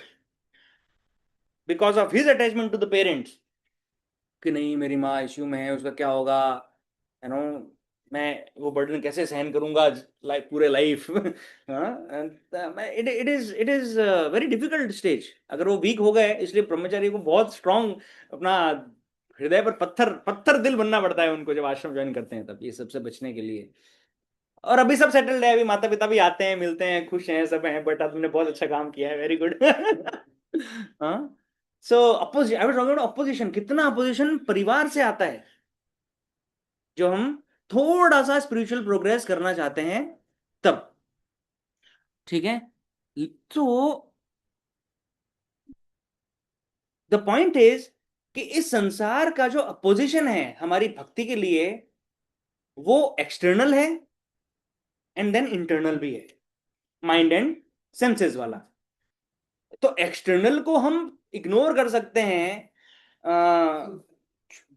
because of his attachment to the parents, कि नहीं मेरी माँ आईसीयू में है, उसका क्या होगा, यू नो, मैं वो बर्डन कैसे सहन करूंगा लाइफ, पूरे life it is very difficult stage. अगर वो वीक हो गए, इसलिए ब्रह्मचारी को बहुत स्ट्रांग अपना हृदय पर पत्थर पत्थर दिल बनना पड़ता है उनको, जब आश्रम ज्वाइन करते हैं तब, ये सबसे बचने के लिए। और अभी सब सेटल्ड है, अभी माता पिता भी आते हैं, मिलते हैं, खुश हैं, सब हैं, बेटा तुमने बहुत अच्छा काम किया है, वेरी गुड हाँ। So opposition, I was talking about opposition, कितना अपोजिशन परिवार से आता है, जो हम थोड़ा सा स्पिरिचुअल प्रोग्रेस करना चाहते हैं तब, ठीक है। तो द पॉइंट इज कि इस संसार का जो अपोजिशन है हमारी भक्ति के लिए, वो एक्सटर्नल है एंड देन इंटरनल भी है, माइंड एंड सेंसेस वाला। तो एक्सटर्नल को हम इग्नोर कर सकते हैं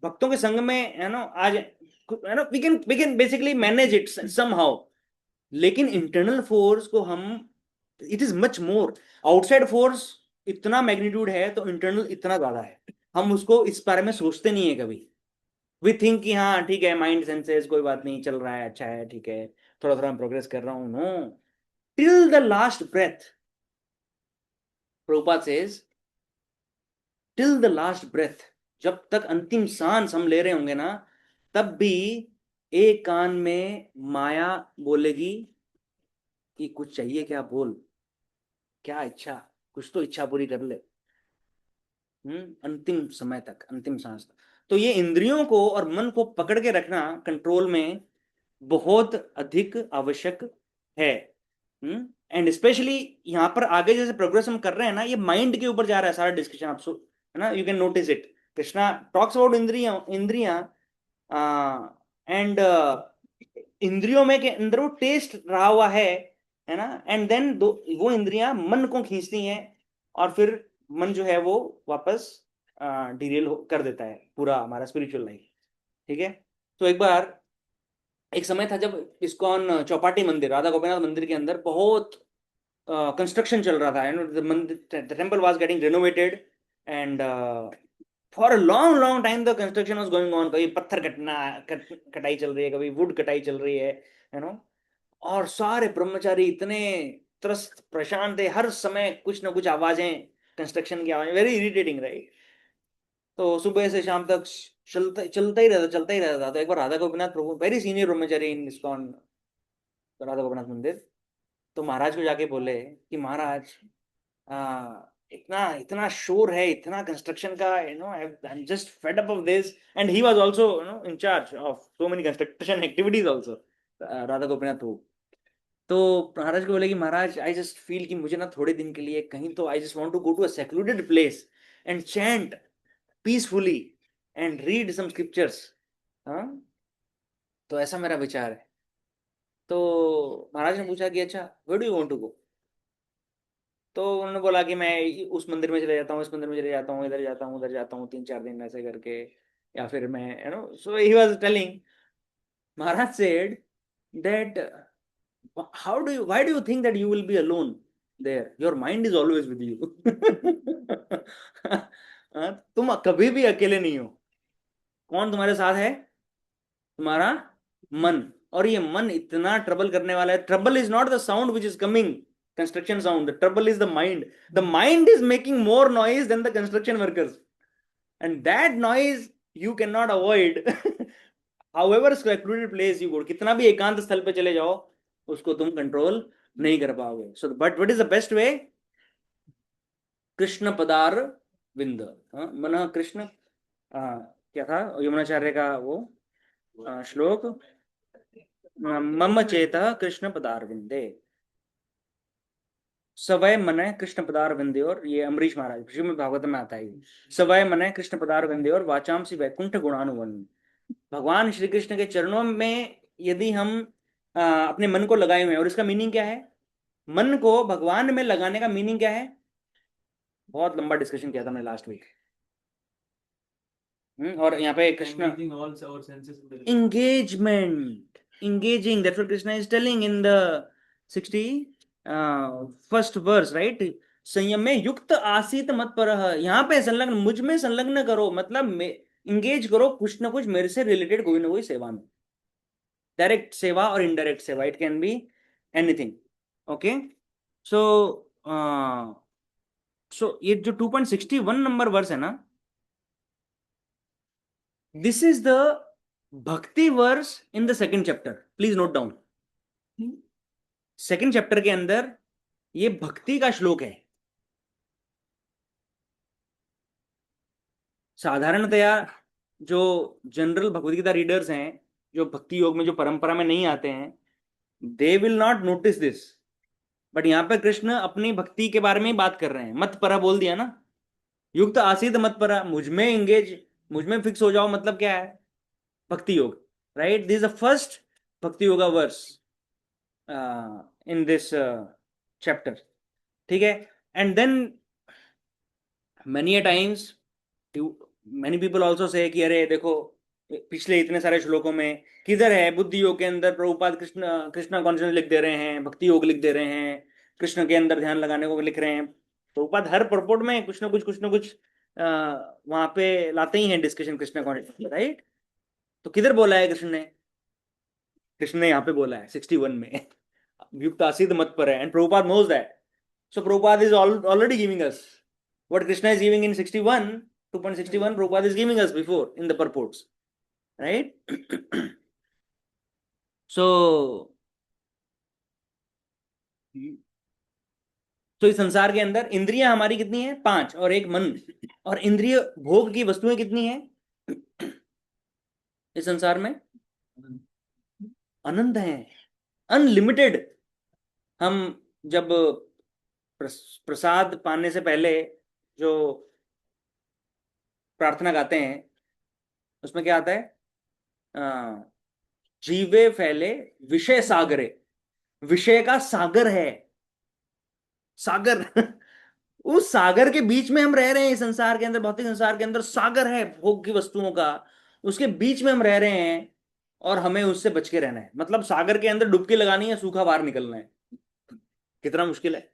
भक्तों के संग में, है ना, आज है ना, we can basically manage it somehow. लेकिन इंटरनल फोर्स को हम, it is much more, outside force इतना मैग्नीट्यूड है तो इंटरनल इतना ज्यादा है, हम उसको इस बारे में सोचते नहीं है कभी। वी थिंक कि हाँ ठीक है, माइंड सेंसेस कोई बात नहीं, चल रहा है, अच्छा है, ठीक है, थोड़ा थोड़ा प्रोग्रेस कर रहा हूं। No, till the last breath, Prabhupada says, till the last breath, जब तक अंतिम सांस हम ले रहे होंगे ना, तब भी एक कान में माया बोलेगी कि कुछ चाहिए क्या, बोल, क्या इच्छा, कुछ तो इच्छा पूरी कर ले। अंतिम समय तक, अंतिम सांस तक। तो ये इंद्रियों को और मन को पकड़ के रखना कंट्रोल में बहुत अधिक आवश्यक है। एंड स्पेशली यहाँ पर आगे जैसे प्रोग्रेस हम कर रहे हैं ना, ये माइंड के ऊपर जा रहा है सारा डिस्कशन, आप है ना, you can notice it. Krishna talks about इंद्रियां, इंद्रियां, एंड इंद्रियों में के अंदर वो टेस्ट रहा हुआ है ना, एंड देन वो इंद्रियां मन को खींचती हैं, और फिर मन जो है वो वापस डिरेल कर देता है पूरा हमारा स्पिरिचुअल लाइफ। ठीक है। तो एक समय था जब इस्कॉन चौपाटी मंदिर, राधा गोपीनाथ मंदिर के अंदर बहुत कंस्ट्रक्शन चल रहा था, द मंदिर, the temple was getting renovated, and for a long long time the construction was going on. कभी पत्थर कटाई चल रही है, कभी वुड कटाई चल रही है, यू नो। और सारे ब्रह्मचारी इतने त्रस्त परेशान थे, हर समय कुछ ना कुछ आवाजें, कंस्ट्रक्शन की आवाजें, वेरी इरिटेटिंग, राइट। तो सुबह से शाम तक चलता ही रहता था। तो एक बार राधा गोपीनाथ प्रभु, वेरी सीनियर ब्रह्मचारी इन इस्कॉन राधा गोपीनाथ मंदिर, तो महाराज को जाके बोले कि महाराज, इतना इतना शोर है, इतना कंस्ट्रक्शन का, I am just fed up of this. And he was also in charge of so many construction activities also, Radha Gopinath Prabhu. तो महाराज को बोले कि महाराज, आई जस्ट फील कि मुझे ना थोड़े दिन के लिए कहीं तो, I just want to go to a secluded place and chant peacefully and read some scriptures. हाँ, तो ऐसा मेरा विचार है। तो महाराज ने पूछा कि अच्छा, where do you want to go? तो उन्होंने बोला कि मैं उस मंदिर में चले जाता हूँ, इस मंदिर में चले जाता हूँ, इधर जाता हूँ, उधर जाता हूँ, 3-4 दिन ऐसे करके, या फिर मैं, so he was telling, Maharaj said that, how do you, why do you think that you will be alone there, your mind is always with you. तुम कभी भी अकेले नहीं हो। कौन तुम्हारे साथ है? तुम्हारा मन। और ये मन इतना ट्रबल करने वाला है। Trouble is not the sound which is coming, construction sound, the trouble is the mind. The mind is making more noise than the construction workers, and that noise you can not avoid. However secluded place you go, कितना भी एकांत स्थल पे चले जाओ, उसको तुम control नहीं कर पाओगे। So but what is the best वे? कृष्ण पदार विंद, मन कृष्ण, क्या था यमुनाचार्य का वो श्लोक, मम चेतः कृष्ण पदारविंदे, सवय मन कृष्ण पदारविंदे, और ये अमरीश महाराज श्रीमद् भागवत में आता है, सवय मन कृष्ण पदारविंदे और वाचांसी वैकुंठ गुणानुवन। भगवान श्री कृष्ण के चरणों में यदि हम अपने मन को लगाए हुए हैं, और इसका मीनिंग क्या है? मन को भगवान में लगाने का मीनिंग क्या है? बहुत लंबा डिस्कशन किया था मैंने लास्ट वीक। और यहाँ पे Krishna, engagement, engaging, that's what Krishna is telling in the 61st verse, right? संयम में युक्त आसीत मत पर, यहाँ पे संलग्न, मुझ में संलग्न करो, मतलब इंगेज करो कुछ ना कुछ मेरे से रिलेटेड कोई ना कोई सेवा में, डायरेक्ट सेवा और इनडायरेक्ट सेवा, it can be anything. Okay, so ये जो 2.61 नंबर वर्स है ना, this is the bhakti verse in the second chapter, please note down. Second chapter के अंदर ये भक्ति का श्लोक है। साधारणतया जो जनरल भगवद गीता रीडर्स हैं, जो भक्ति योग में जो परंपरा में नहीं आते हैं, they will not notice this, but यहां पर कृष्ण अपनी भक्ति के बारे में ही बात कर रहे हैं। मत परा बोल दिया ना, युक्त आसीद मत परा, मुझ में इंगेज, मुझ में फिक्स हो जाओ, मतलब क्या है? भक्ति योग, right? This is the first bhakti yoga verse in this chapter, ठीक है। And then many a times many people also say कि अरे देखो, पिछले इतने सारे श्लोकों में किधर है बुद्धि योग के अंदर प्रभुपाद कृष्ण कृष्णा कॉन्शियस लिख दे रहे हैं, भक्ति योग लिख दे रहे हैं, कृष्ण के अंदर ध्यान लगाने को लिख रहे हैं। प्रभुपाद हर परपोर्ट में कुछ ना कुछ वहां पे लाते ही हैं डिस्कशन कृष्ण कॉन्शियस, राइट? तो किधर बोला है कृष्ण ने? कृष्ण ने यहाँ पे बोला है 61 में, युक्त आसिद मत पर है, and Prabhupada knows that. So Prabhupada is already giving us what Krishna is giving in 61, 2.61, Prabhupada is giving us before in the purports, right? So इस संसार के अंदर इंद्रियां हमारी कितनी है? 5, और एक मन, और इंद्रिय भोग की वस्तुएं कितनी है इस संसार में? अनंत है, अनलिमिटेड। हम जब प्रसाद पाने से पहले जो प्रार्थना गाते हैं, उसमें क्या आता है? जीवे फैले विषय सागरे, विषय का सागर है, सागर। उस सागर के बीच में हम रह रहे हैं इस संसार के अंदर, भौतिक संसार के अंदर सागर है भोग की वस्तुओं का। उसके बीच में हम रह रहे हैं और हमें उससे बच के रहना है। मतलब सागर के अंदर डुबकी लगानी है, सूखा बाहर निकलना है। कितना मुश्किल है।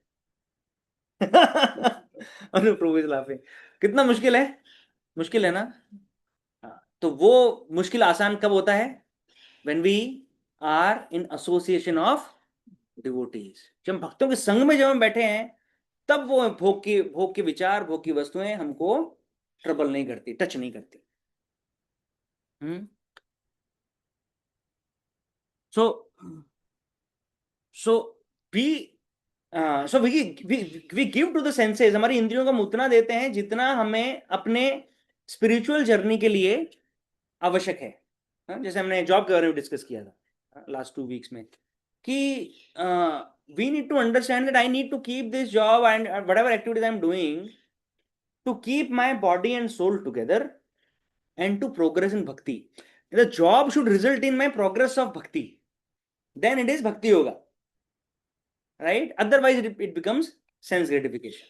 अनुप्रूव इज लाफिंग। कितना मुश्किल है, मुश्किल है ना। हाँ, तो वो मुश्किल आसान कब होता है? When we are in association of devotees. जब हम भक्तों के संग में जब हम बैठे हैं, तब वो भोग के विचार, भोग की वस्तुएं हमको ट्रबल नहीं करती, टच नहीं करती। Hmm. So so we so we give to the senses. हमारी इंद्रियों को हम उतना देते हैं जितना हमें अपने स्पिरिचुअल जर्नी के लिए आवश्यक है। जैसे हमने जॉब के बारे में डिस्कस किया था लास्ट 2 वीक्स में, कि we need to understand that I need to keep this job and whatever activities I am doing to keep my body and soul together and to progress in bhakti. The job should result in my progress of bhakti. Then it is bhakti yoga, right? Otherwise it becomes sense gratification,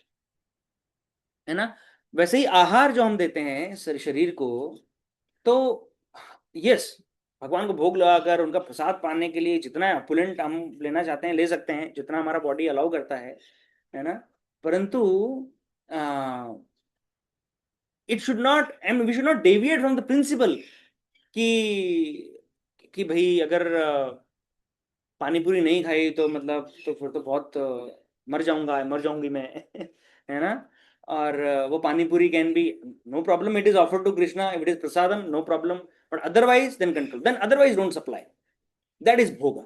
है ना। वैसे ही आहार जो हम देते हैं शरीर को, तो यस, भगवान को भोग लगाकर उनका प्रसाद पाने के लिए जितना अपुलेंट हम लेना चाहते हैं ले सकते हैं, जितना हमारा बॉडी अलाउ करता है ना। परंतु it should not, and we should not deviate from the principle कि भाई अगर पानी पूरी नहीं खाई तो मतलब तो फिर तो बहुत मर जाऊंगी मैं। है ना। और वो pani puri can be no problem, it is offered to Krishna, if it is prasadam no problem, but otherwise then control, then otherwise don't supply, that is bhoga.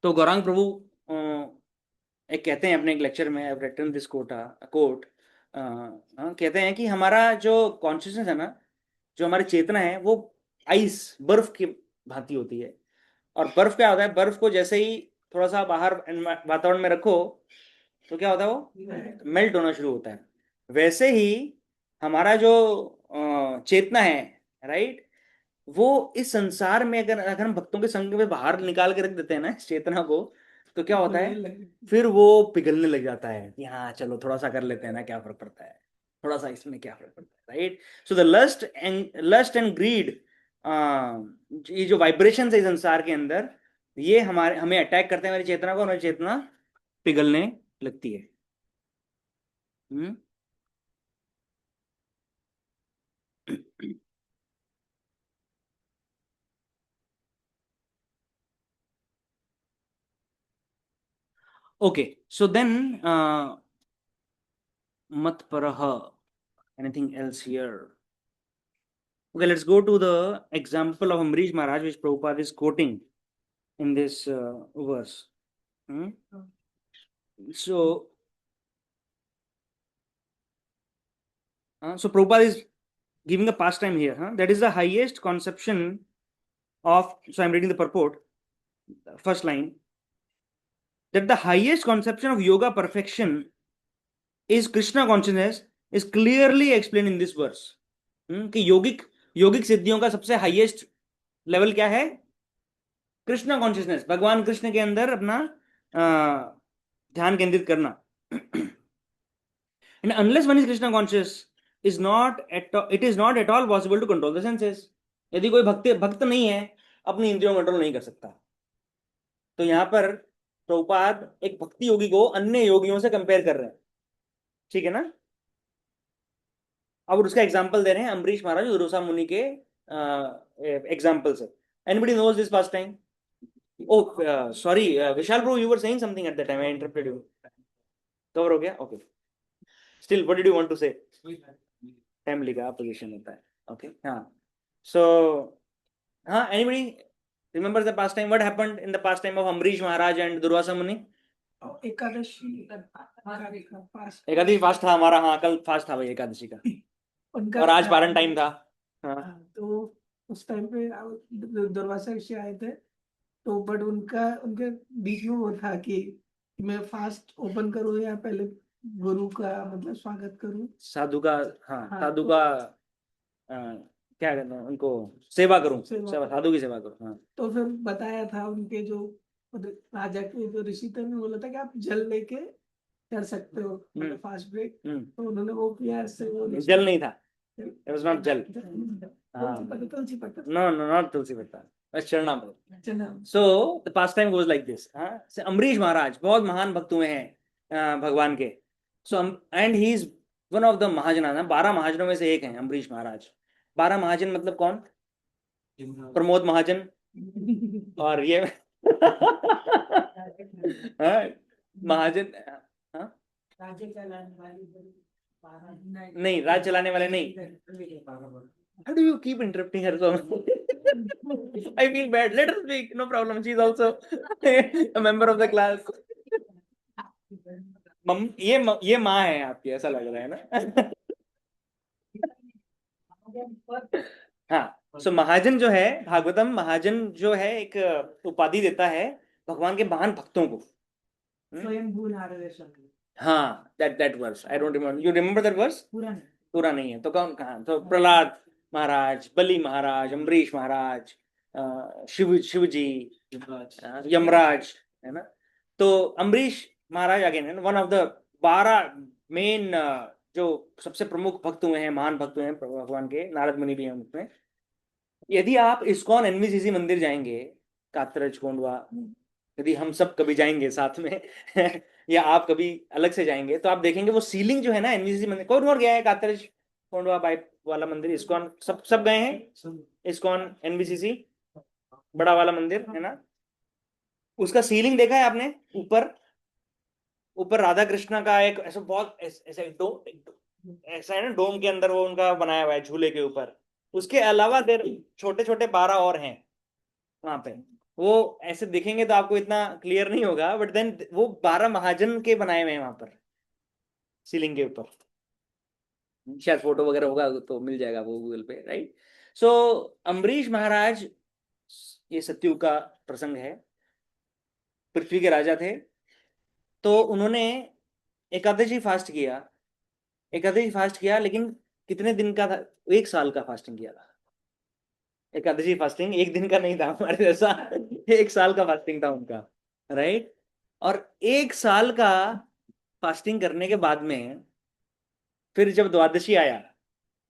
तो गौरांग प्रभु एक कहते हैं अपने एक लेक्चर में, I have written this quote, कहते हैं कि हमारा जो कॉन्शियसनेस है ना, जो हमारी चेतना है, वो आइस, बर्फ की भांति होती है। और बर्फ क्या होता है, बर्फ को जैसे ही थोड़ा सा बाहर वातावरण में रखो तो क्या होता है, वो मेल्ट होना शुरू होता है। वैसे ही हमारा जो चेतना है, राइट, वो इस संसार में अगर अगर हम भक्तों के संग में बाहर निकाल के रख देते हैं ना इस चेतना को, तो क्या होता है, फिर वो पिघलने लग जाता है कि हाँ चलो थोड़ा सा कर लेते हैं ना, क्या फर्क पड़ता है, थोड़ा सा इसमें क्या फर्क पड़ता है, right. So the lust and greed, ये जो वाइब्रेशन है इस संसार के अंदर, ये हमें अटैक करते हैं, हमारी चेतना को, हमारी चेतना पिघलने लगती है। हम्म। ओके, सो देन मत परह, anything else here? Okay, let's go to the example of Amrish Maharaj, which Prabhupada is quoting in this verse. So Prabhupada is giving a pastime here. That is the highest conception of, so I'm reading the purport, first line, that the highest conception of yoga perfection is Krishna consciousness is clearly explained in this verse. कि योगिक सिद्धियों का सबसे highest level क्या है, Krishna consciousness, भगवान कृष्ण के अंदर अपना ध्यान केंद्रित करना। And unless one is Krishna conscious is not it is not at all possible to control the senses. यदि कोई भक्त नहीं है, अपनी इंद्रियों को कंट्रोल नहीं कर सकता। तो यहां पर प्रभुपाद एक भक्ति योगी को अन्य योगियों से कंपेयर कर रहे हैं, ठीक है ना। अब उसका एग्जाम्पल दे रहे हैं अम्बरीश महाराज दुर्वासा मुनि के एग्जाम्पल से। Anybody knows this pastime? Oh, sorry, Vishal bro, you were saying something at that time. I interrupted you. Cover हो गया? Okay. Still, what did you want to say? Family का position होता है. Okay. हाँ. So, हाँ. Anybody remember the past time? What happened in the past time of Amrish Maharaj and Durvasa Muni? Ekadashi fast था हमारा। हाँ, कल फास्ट था भाई एकादशी का, और आज पारण टाइम था। हाँ. तो उस टाइम पे दुर्वासा ऋषि आए थे, तो बट उनके बीच में वो था कि मैं फास्ट ओपन करूं या पहले गुरु का मतलब स्वागत करूं, साधु का। हाँ, हाँ, साधु तो, का क्या कहते हैं उनको, सेवा करूं, साधु की सेवा करूं। हाँ. तो फिर बताया था उनके जो राजा के जो ऋषि थे, उन्होंने बोला था कि आप जल लेके कर सकते हो मतलब फास्ट ब्रेक। तो उन्होंने वो किया, इससे वो जल नहीं था, It was not jal. तुलसी पत्ता No, no, not tulsi patta. That's charnaamrut. चना So the pastime goes like this. हाँ, so अम्बरीश महाराज बहुत महान भक्त हुए हैं भगवान के. So and he is one of the महाजना ना 12 महाजनों में से एक हैं अम्बरीश महाराज. 12 महाजन मतलब कौन? प्रमोद महाजन और ये हाँ, महाजन. हाँ, राज्य चलाने वाली नहीं, राज चलाने वाले नहीं. How do you keep interrupting her so much? I feel bad. Let her speak. No problem. She is also a member of the class. ये माँ है आपकी, ऐसा लग रहा है ना. हाँ, सो महाजन जो है, भागवतम महाजन जो है एक उपाधि देता है भगवान के महान भक्तों को. स्वयं भू नारद हाँ, that verse. I don't remember. You remember that verse? पूरा नहीं है तो कौन कहाँ? तो प्रहलाद महाराज, बलि महाराज, अम्बरीश महाराज, शिवजी, यमराज, है ना. तो अम्बरीश महाराज अगेन है वन ऑफ द 12 मेन जो सबसे प्रमुख भक्त हुए हैं, महान भक्त हुए हैं भगवान के. नारद मुनि भी हैं उनमें. यदि आप इस्कॉन एनवीसीसी मंदिर जाएंगे, कात्रज कोंडवा, यदि हम सब कभी जाएंगे साथ में या आप कभी अलग से जाएंगे, तो आप देखेंगे वो सीलिंग जो है ना एनवीसीसी मंदिर. कौन और गया है कात्रज कोंडवा बाइप वाला मंदिर? इस्कॉन सब गए हैं. इस्कॉन एनवीसीसी बड़ा वाला मंदिर है ना, उसका सीलिंग देखा है आपने? ऊपर राधा कृष्णा का एक ऐसा बहुत ऐसा ऐसा है ना, डोम के अंदर वो उनका बनाया हुआ है झूले के ऊपर. उसके अलावा देर छोटे छोटे 12 और हैं वहां पे. वो ऐसे दिखेंगे तो आपको इतना क्लियर नहीं होगा, बट देन वो 12 महाजन के बनाए हुए हैं वहां पर सीलिंग के ऊपर. शायद फोटो वगैरह होगा तो मिल जाएगा वो गूगल पे, राइट. सो अम्बरीश महाराज, ये सत्युग का प्रसंग है, पृथ्वी के राजा थे. तो उन्होंने एकादशी फास्ट किया, लेकिन कितने दिन का था? 1 साल का फास्टिंग किया था. एकादशी फास्टिंग 1 दिन का नहीं था हमारे जैसा. 1 साल का फास्टिंग था उनका, राइट. और 1 साल का फास्टिंग करने के बाद में फिर जब द्वादशी आया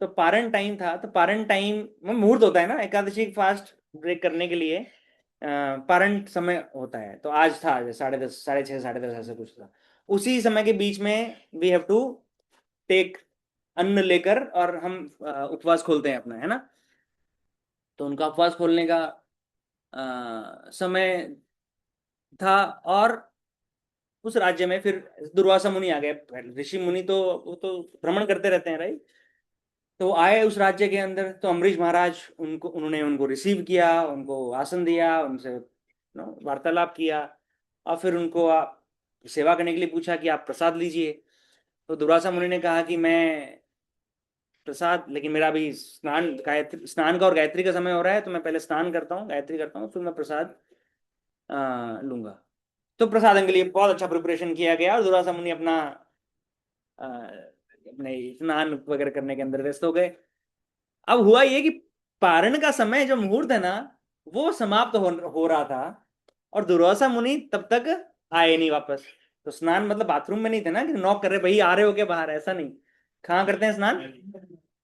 तो पारण टाइम था. तो पारण टाइम में मुहूर्त होता है ना एकादशी फास्ट ब्रेक करने के लिए, पारण समय होता है. तो आज था 10:30, 6:30, 10:30 ऐसा कुछ था. उसी समय के बीच में वी हैव टू टेक अन्न लेकर और हम उपवास खोलते हैं अपना, है ना. तो उनका उपवास खोलने का समय था. और उस राज्य में फिर दुर्वासा मुनि आ गए. ऋषि मुनि तो वो तो भ्रमण करते रहते हैं, राइट. तो आए उस राज्य के अंदर. तो अम्बरीश महाराज उन्होंने उनको रिसीव किया, उनको आसन दिया, उनसे वार्तालाप किया, और फिर उनको सेवा करने के लिए पूछा कि आप प्रसाद लीजिए. तो दुर्वासा मुनि ने कहा कि मैं प्रसाद, लेकिन मेरा अभी स्नान का और गायत्री का समय हो रहा है, तो मैं पहले स्नान करता हूँ, गायत्री करता हूँ, फिर मैं प्रसाद लूंगा. तो प्रसाद के लिए बहुत अच्छा प्रिपरेशन किया गया और दुर्वासा मुनि अपने स्नान वगैरह करने के अंदर व्यस्त हो गए. अब हुआ ये कि पारण का समय जो मुहूर्त है ना वो समाप्त हो रहा था, और दुर्वासा मुनि तब तक आए नहीं वापस. तो स्नान मतलब बाथरूम में नहीं थे ना कि नॉक कर रहे, भाई आ रहे हो क्या बाहर, ऐसा नहीं. कहाँ करते हैं स्नान?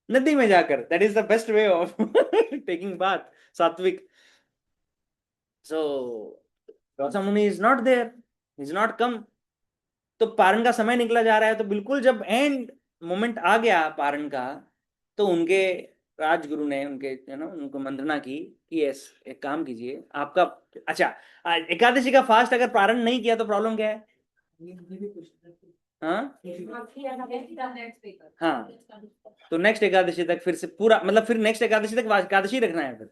नदी में जाकर. That is the best way of taking bath, सात्विक. So Durvasa Muni is not there, is not come. तो पारण का समय निकला जा रहा है. तो बिल्कुल जब एंड मोमेंट आ गया पारण का, तो उनके राजगुरु ने उनको मंत्रणा की कि एक काम कीजिए आपका. अच्छा, एकादशी का फास्ट अगर पारण नहीं किया तो प्रॉब्लम क्या है? हाँ हाँ, तो नेक्स्ट एकादशी तक फिर से पूरा, मतलब फिर नेक्स्ट एकादशी तक एकादशी रखना है फिर.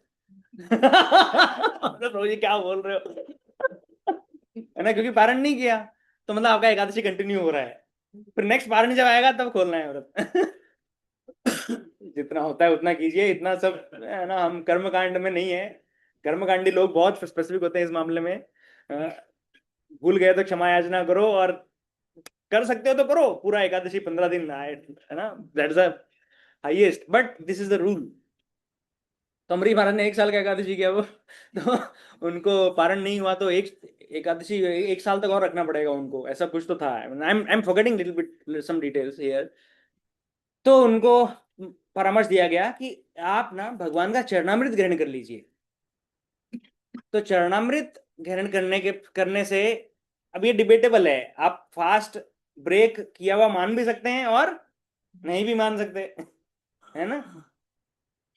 मतलब ये क्या बोल रहे हो, है ना, क्योंकि पारण नहीं किया तो मतलब आपका एकादशी कंटिन्यू हो रहा है. फिर नेक्स्ट पारण जब आएगा तब खोलना है व्रत. जितना होता है उतना कीजिए, इतना सब है ना. हम कर्मकांड में नहीं है. कर्मकांडी लोग बहुत स्पेसिफिक होते हैं इस मामले में. भूल गए तो क्षमा याचना करो, और कर सकते हो तो करो पूरा एकादशी 15 दिन आए, है ना. That's the highest, but this is the rule. तो अम्बरीश महाराज ने 1 साल का एकादशी किया वो. तो उनको पारण नहीं हुआ तो एकादशी 1 साल तक और रखना पड़ेगा उनको, ऐसा कुछ तो था. I am forgetting little bit some details here. तो उनको परामर्श दिया गया कि आप ना भगवान का चरणामृत ग्रहण कर लीजिए। तो चरणामृत ग्रहण करने से, अब ये डिबेटेबल है, आप फास्ट ब्रेक किया हुआ मान भी सकते हैं और नहीं भी मान सकते, है ना।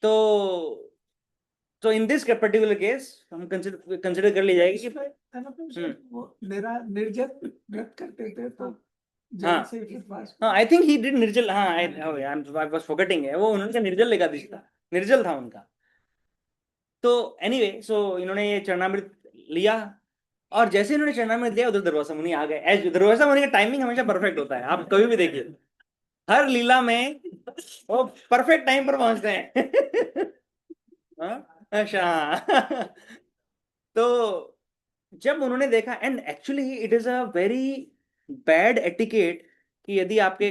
तो इन दिस पर्टिकुलर केस हम कंसिडर कर ली जाएगी कि है ना, फिर वो निर्जल व्रत करते थे तो जल हाँ से फिर पास हाँ, आई थिंक ही डिड निर्जल, हाँ आई वाज फॉरगेटिंग है, वो उन्होंने निर्जल एकादशी था, निर्जल था उनका। तो एनीवे सो इन्होंने ये चरणामृत लिया, और जैसे इन्होंने चरणामृत लिया उधर दुर्वासा मुनि आ गए। एज दुर्वासा मुनि का टाइमिंग हमेशा परफेक्ट होता है, आप कभी भी देखिए, हर लीला में वो परफेक्ट टाइम पर पहुंचते हैं। हाँ? अच्छा। तो जब उन्होंने देखा, and actually it is a very bad etiquette कि यदि आपके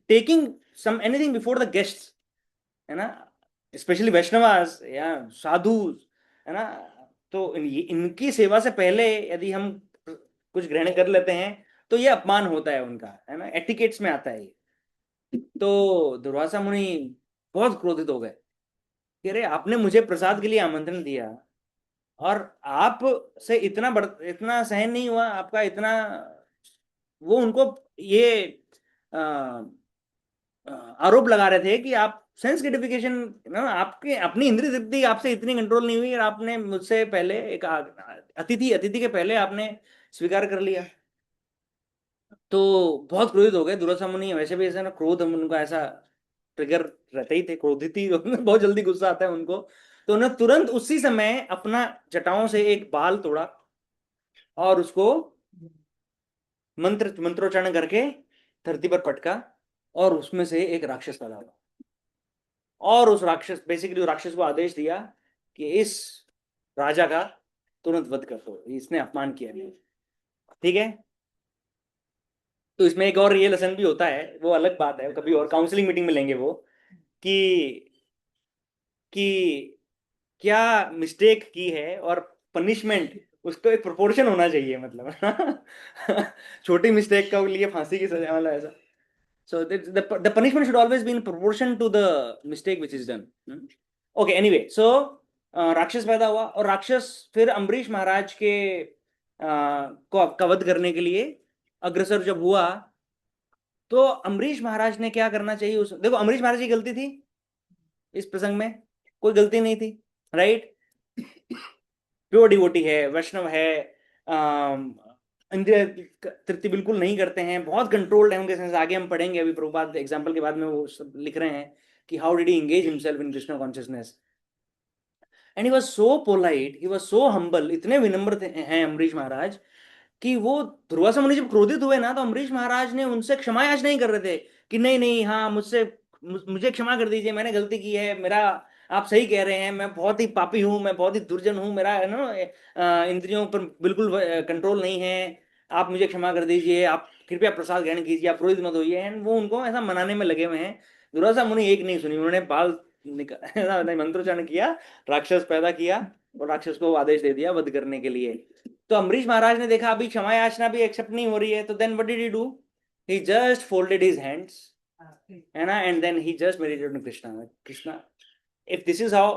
taking some anything before the guests, है ना, स्पेशली वैष्णवास या साधु, है ना, तो इनकी सेवा से पहले यदि हम कुछ ग्रहण कर लेते हैं तो ये अपमान होता है उनका, है ना, एटिकेट्स में आता है ये। तो दुर्वासा मुनि बहुत क्रोधित हो गए कि अरे आपने मुझे प्रसाद के लिए आमंत्रण दिया और आप से इतना सहन नहीं हुआ आपका, इतना, वो उनको ये आरोप लगा रहे थे कि आप सेंस ग्रेटिफिकेशन ना, आपके अपनी इंद्रिय तृप्ति आपसे इतनी कंट्रोल नहीं हुई और आपने मुझसे पहले एक अतिथि के पहले आपने स्वीकार कर लिया। तो बहुत क्रोधित हो गए दुर्वासा मुनि, वैसे भी ऐसा ना, क्रोध हम उनका ऐसा ट्रिगर रहते ही थे, क्रोधित ही बहुत जल्दी गुस्सा आता है उनको। तो उन्होंने तुरंत उसी समय अपना जटाओं से एक बाल तोड़ा और उसको मंत्रोच्चारण करके धरती पर पटका, और उसमें से एक राक्षस पैदा हुआ। और उस राक्षस, बेसिकली राक्षस को आदेश दिया कि इस राजा का तुरंत वध कर दो, इसने अपमान किया है। ठीक है। तो इसमें एक और ये लेसन भी होता है, वो अलग बात है, कभी और काउंसलिंग मीटिंग में लेंगे वो, कि कि क्या मिस्टेक की है और पनिशमेंट, उसको एक प्रोपोर्शन होना चाहिए, मतलब छोटी मिस्टेक का लिए फांसी की सजा, मतलब ऐसा। So the punishment should always be in proportion to the mistake which is done. Okay, anyway, so राक्षस पैदा हुआ, और राक्षस फिर अम्बरीश महाराज के का वध करने के लिए अग्रसर जब हुआ, तो अम्बरीश महाराज ने क्या करना चाहिए, उस देखो अम्बरीश महाराज की गलती थी इस प्रसंग में, कोई गलती नहीं थी, राइट। प्योर डिवोटी है, वैष्णव है, इंद्रिय तृप्ति बिल्कुल नहीं करते हैं, बहुत कंट्रोल्ड है उनके सेंस। आगे हम पढ़ेंगे अभी प्रभुपाद एग्जाम्पल के बाद में वो सब लिख रहे हैं कि how did he engage himself in Krishna consciousness, and he was so polite, he was so humble, इतने विनम्र हैं अम्बरीश महाराज कि वो दुर्वासा मुनि जब क्रोधित हुए ना, तो अम्बरीश महाराज ने उनसे क्षमा याचना नहीं कर रहे थे कि नहीं नहीं, हाँ मुझे क्षमा कर दीजिए, मैंने गलती की है, मेरा, आप सही कह रहे हैं, मैं बहुत ही पापी हूँ, मैं बहुत ही दुर्जन हूँ, मेरा है ना इंद्रियों पर बिल्कुल कंट्रोल नहीं है, आप मुझे क्षमा कर दीजिए, आप कृपया प्रसाद ग्रहण कीजिए, आप क्रोधित मत होइए, एंड वो उनको ऐसा मनाने में लगे हुए हैं। दुर्वासा मुनि एक नहीं सुनी, उन्होंने बाल मंत्रोच्चारण किया, राक्षस पैदा किया, और राक्षस को आदेश दे दिया वध करने के लिए। तो अम्बरीश महाराज ने देखा अभी क्षमा याचना भी एक्सेप्ट नहीं हो रही है, तो then what did he do, he just folded his hands, है ना, and then he just meditated on Krishna. Krishna, if this is how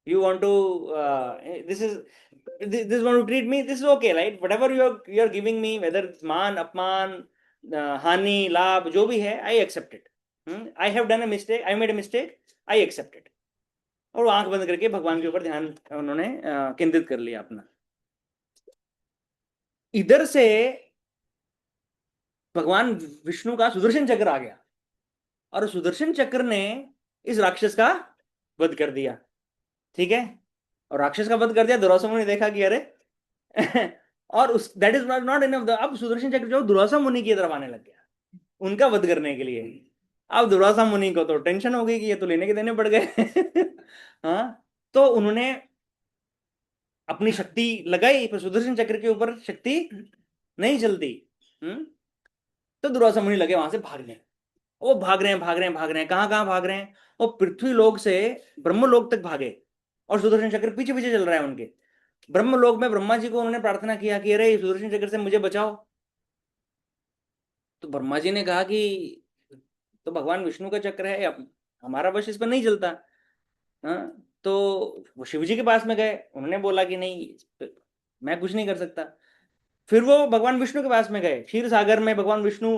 you want to this want to treat me, this is okay, right, whatever you're giving me, whether it's मान अपमान हानि लाभ जो भी है, I accept it. I have done a mistake, I made a mistake, I accept it. और वो आंख बंद करके भगवान के ऊपर ध्यान उन्होंने केंद्रित कर लिया अपना। इधर से भगवान विष्णु का सुदर्शन चक्र आ गया, और सुदर्शन चक्र ने इस राक्षस का वध कर दिया। ठीक है, और राक्षस का वध कर दिया। दुर्वासा मुनि ने देखा कि अरे और उस दैट इज नॉट इनफ, अब सुदर्शन चक्र जो दुर्वासा मुनि की तरफ आने लग गया उनका वध करने के लिए। अब दुर्वासा मुनि को तो टेंशन हो गई कि ये तो लेने के देने पड़ गए। हाँ, तो उन्होंने अपनी शक्ति लगाई, पर सुदर्शन चक्र के ऊपर शक्ति नहीं चलती। तो दुर्वासा मुनि लगे वहां से भागने, वो भाग रहे हैं भाग रहे हैं भाग रहे हैं, कहां कहां भाग रहे हैं, वो पृथ्वी लोक से ब्रह्मलोक तक भागे, और सुदर्शन चक्र पीछे पीछे चल रहा है उनके। ब्रह्मलोक में ब्रह्मा जी को उन्होंने प्रार्थना किया कि अरे सुदर्शन चक्र से मुझे बचाओ। तो ब्रह्मा जी ने कहा कि तो भगवान विष्णु का चक्र है, अब हमारा वश इस पर नहीं चलता। हाँ, तो वो शिव जी के पास में गए, उन्होंने बोला कि नहीं, मैं कुछ नहीं कर सकता। फिर वो भगवान विष्णु के पास में गए, क्षीर सागर में भगवान विष्णु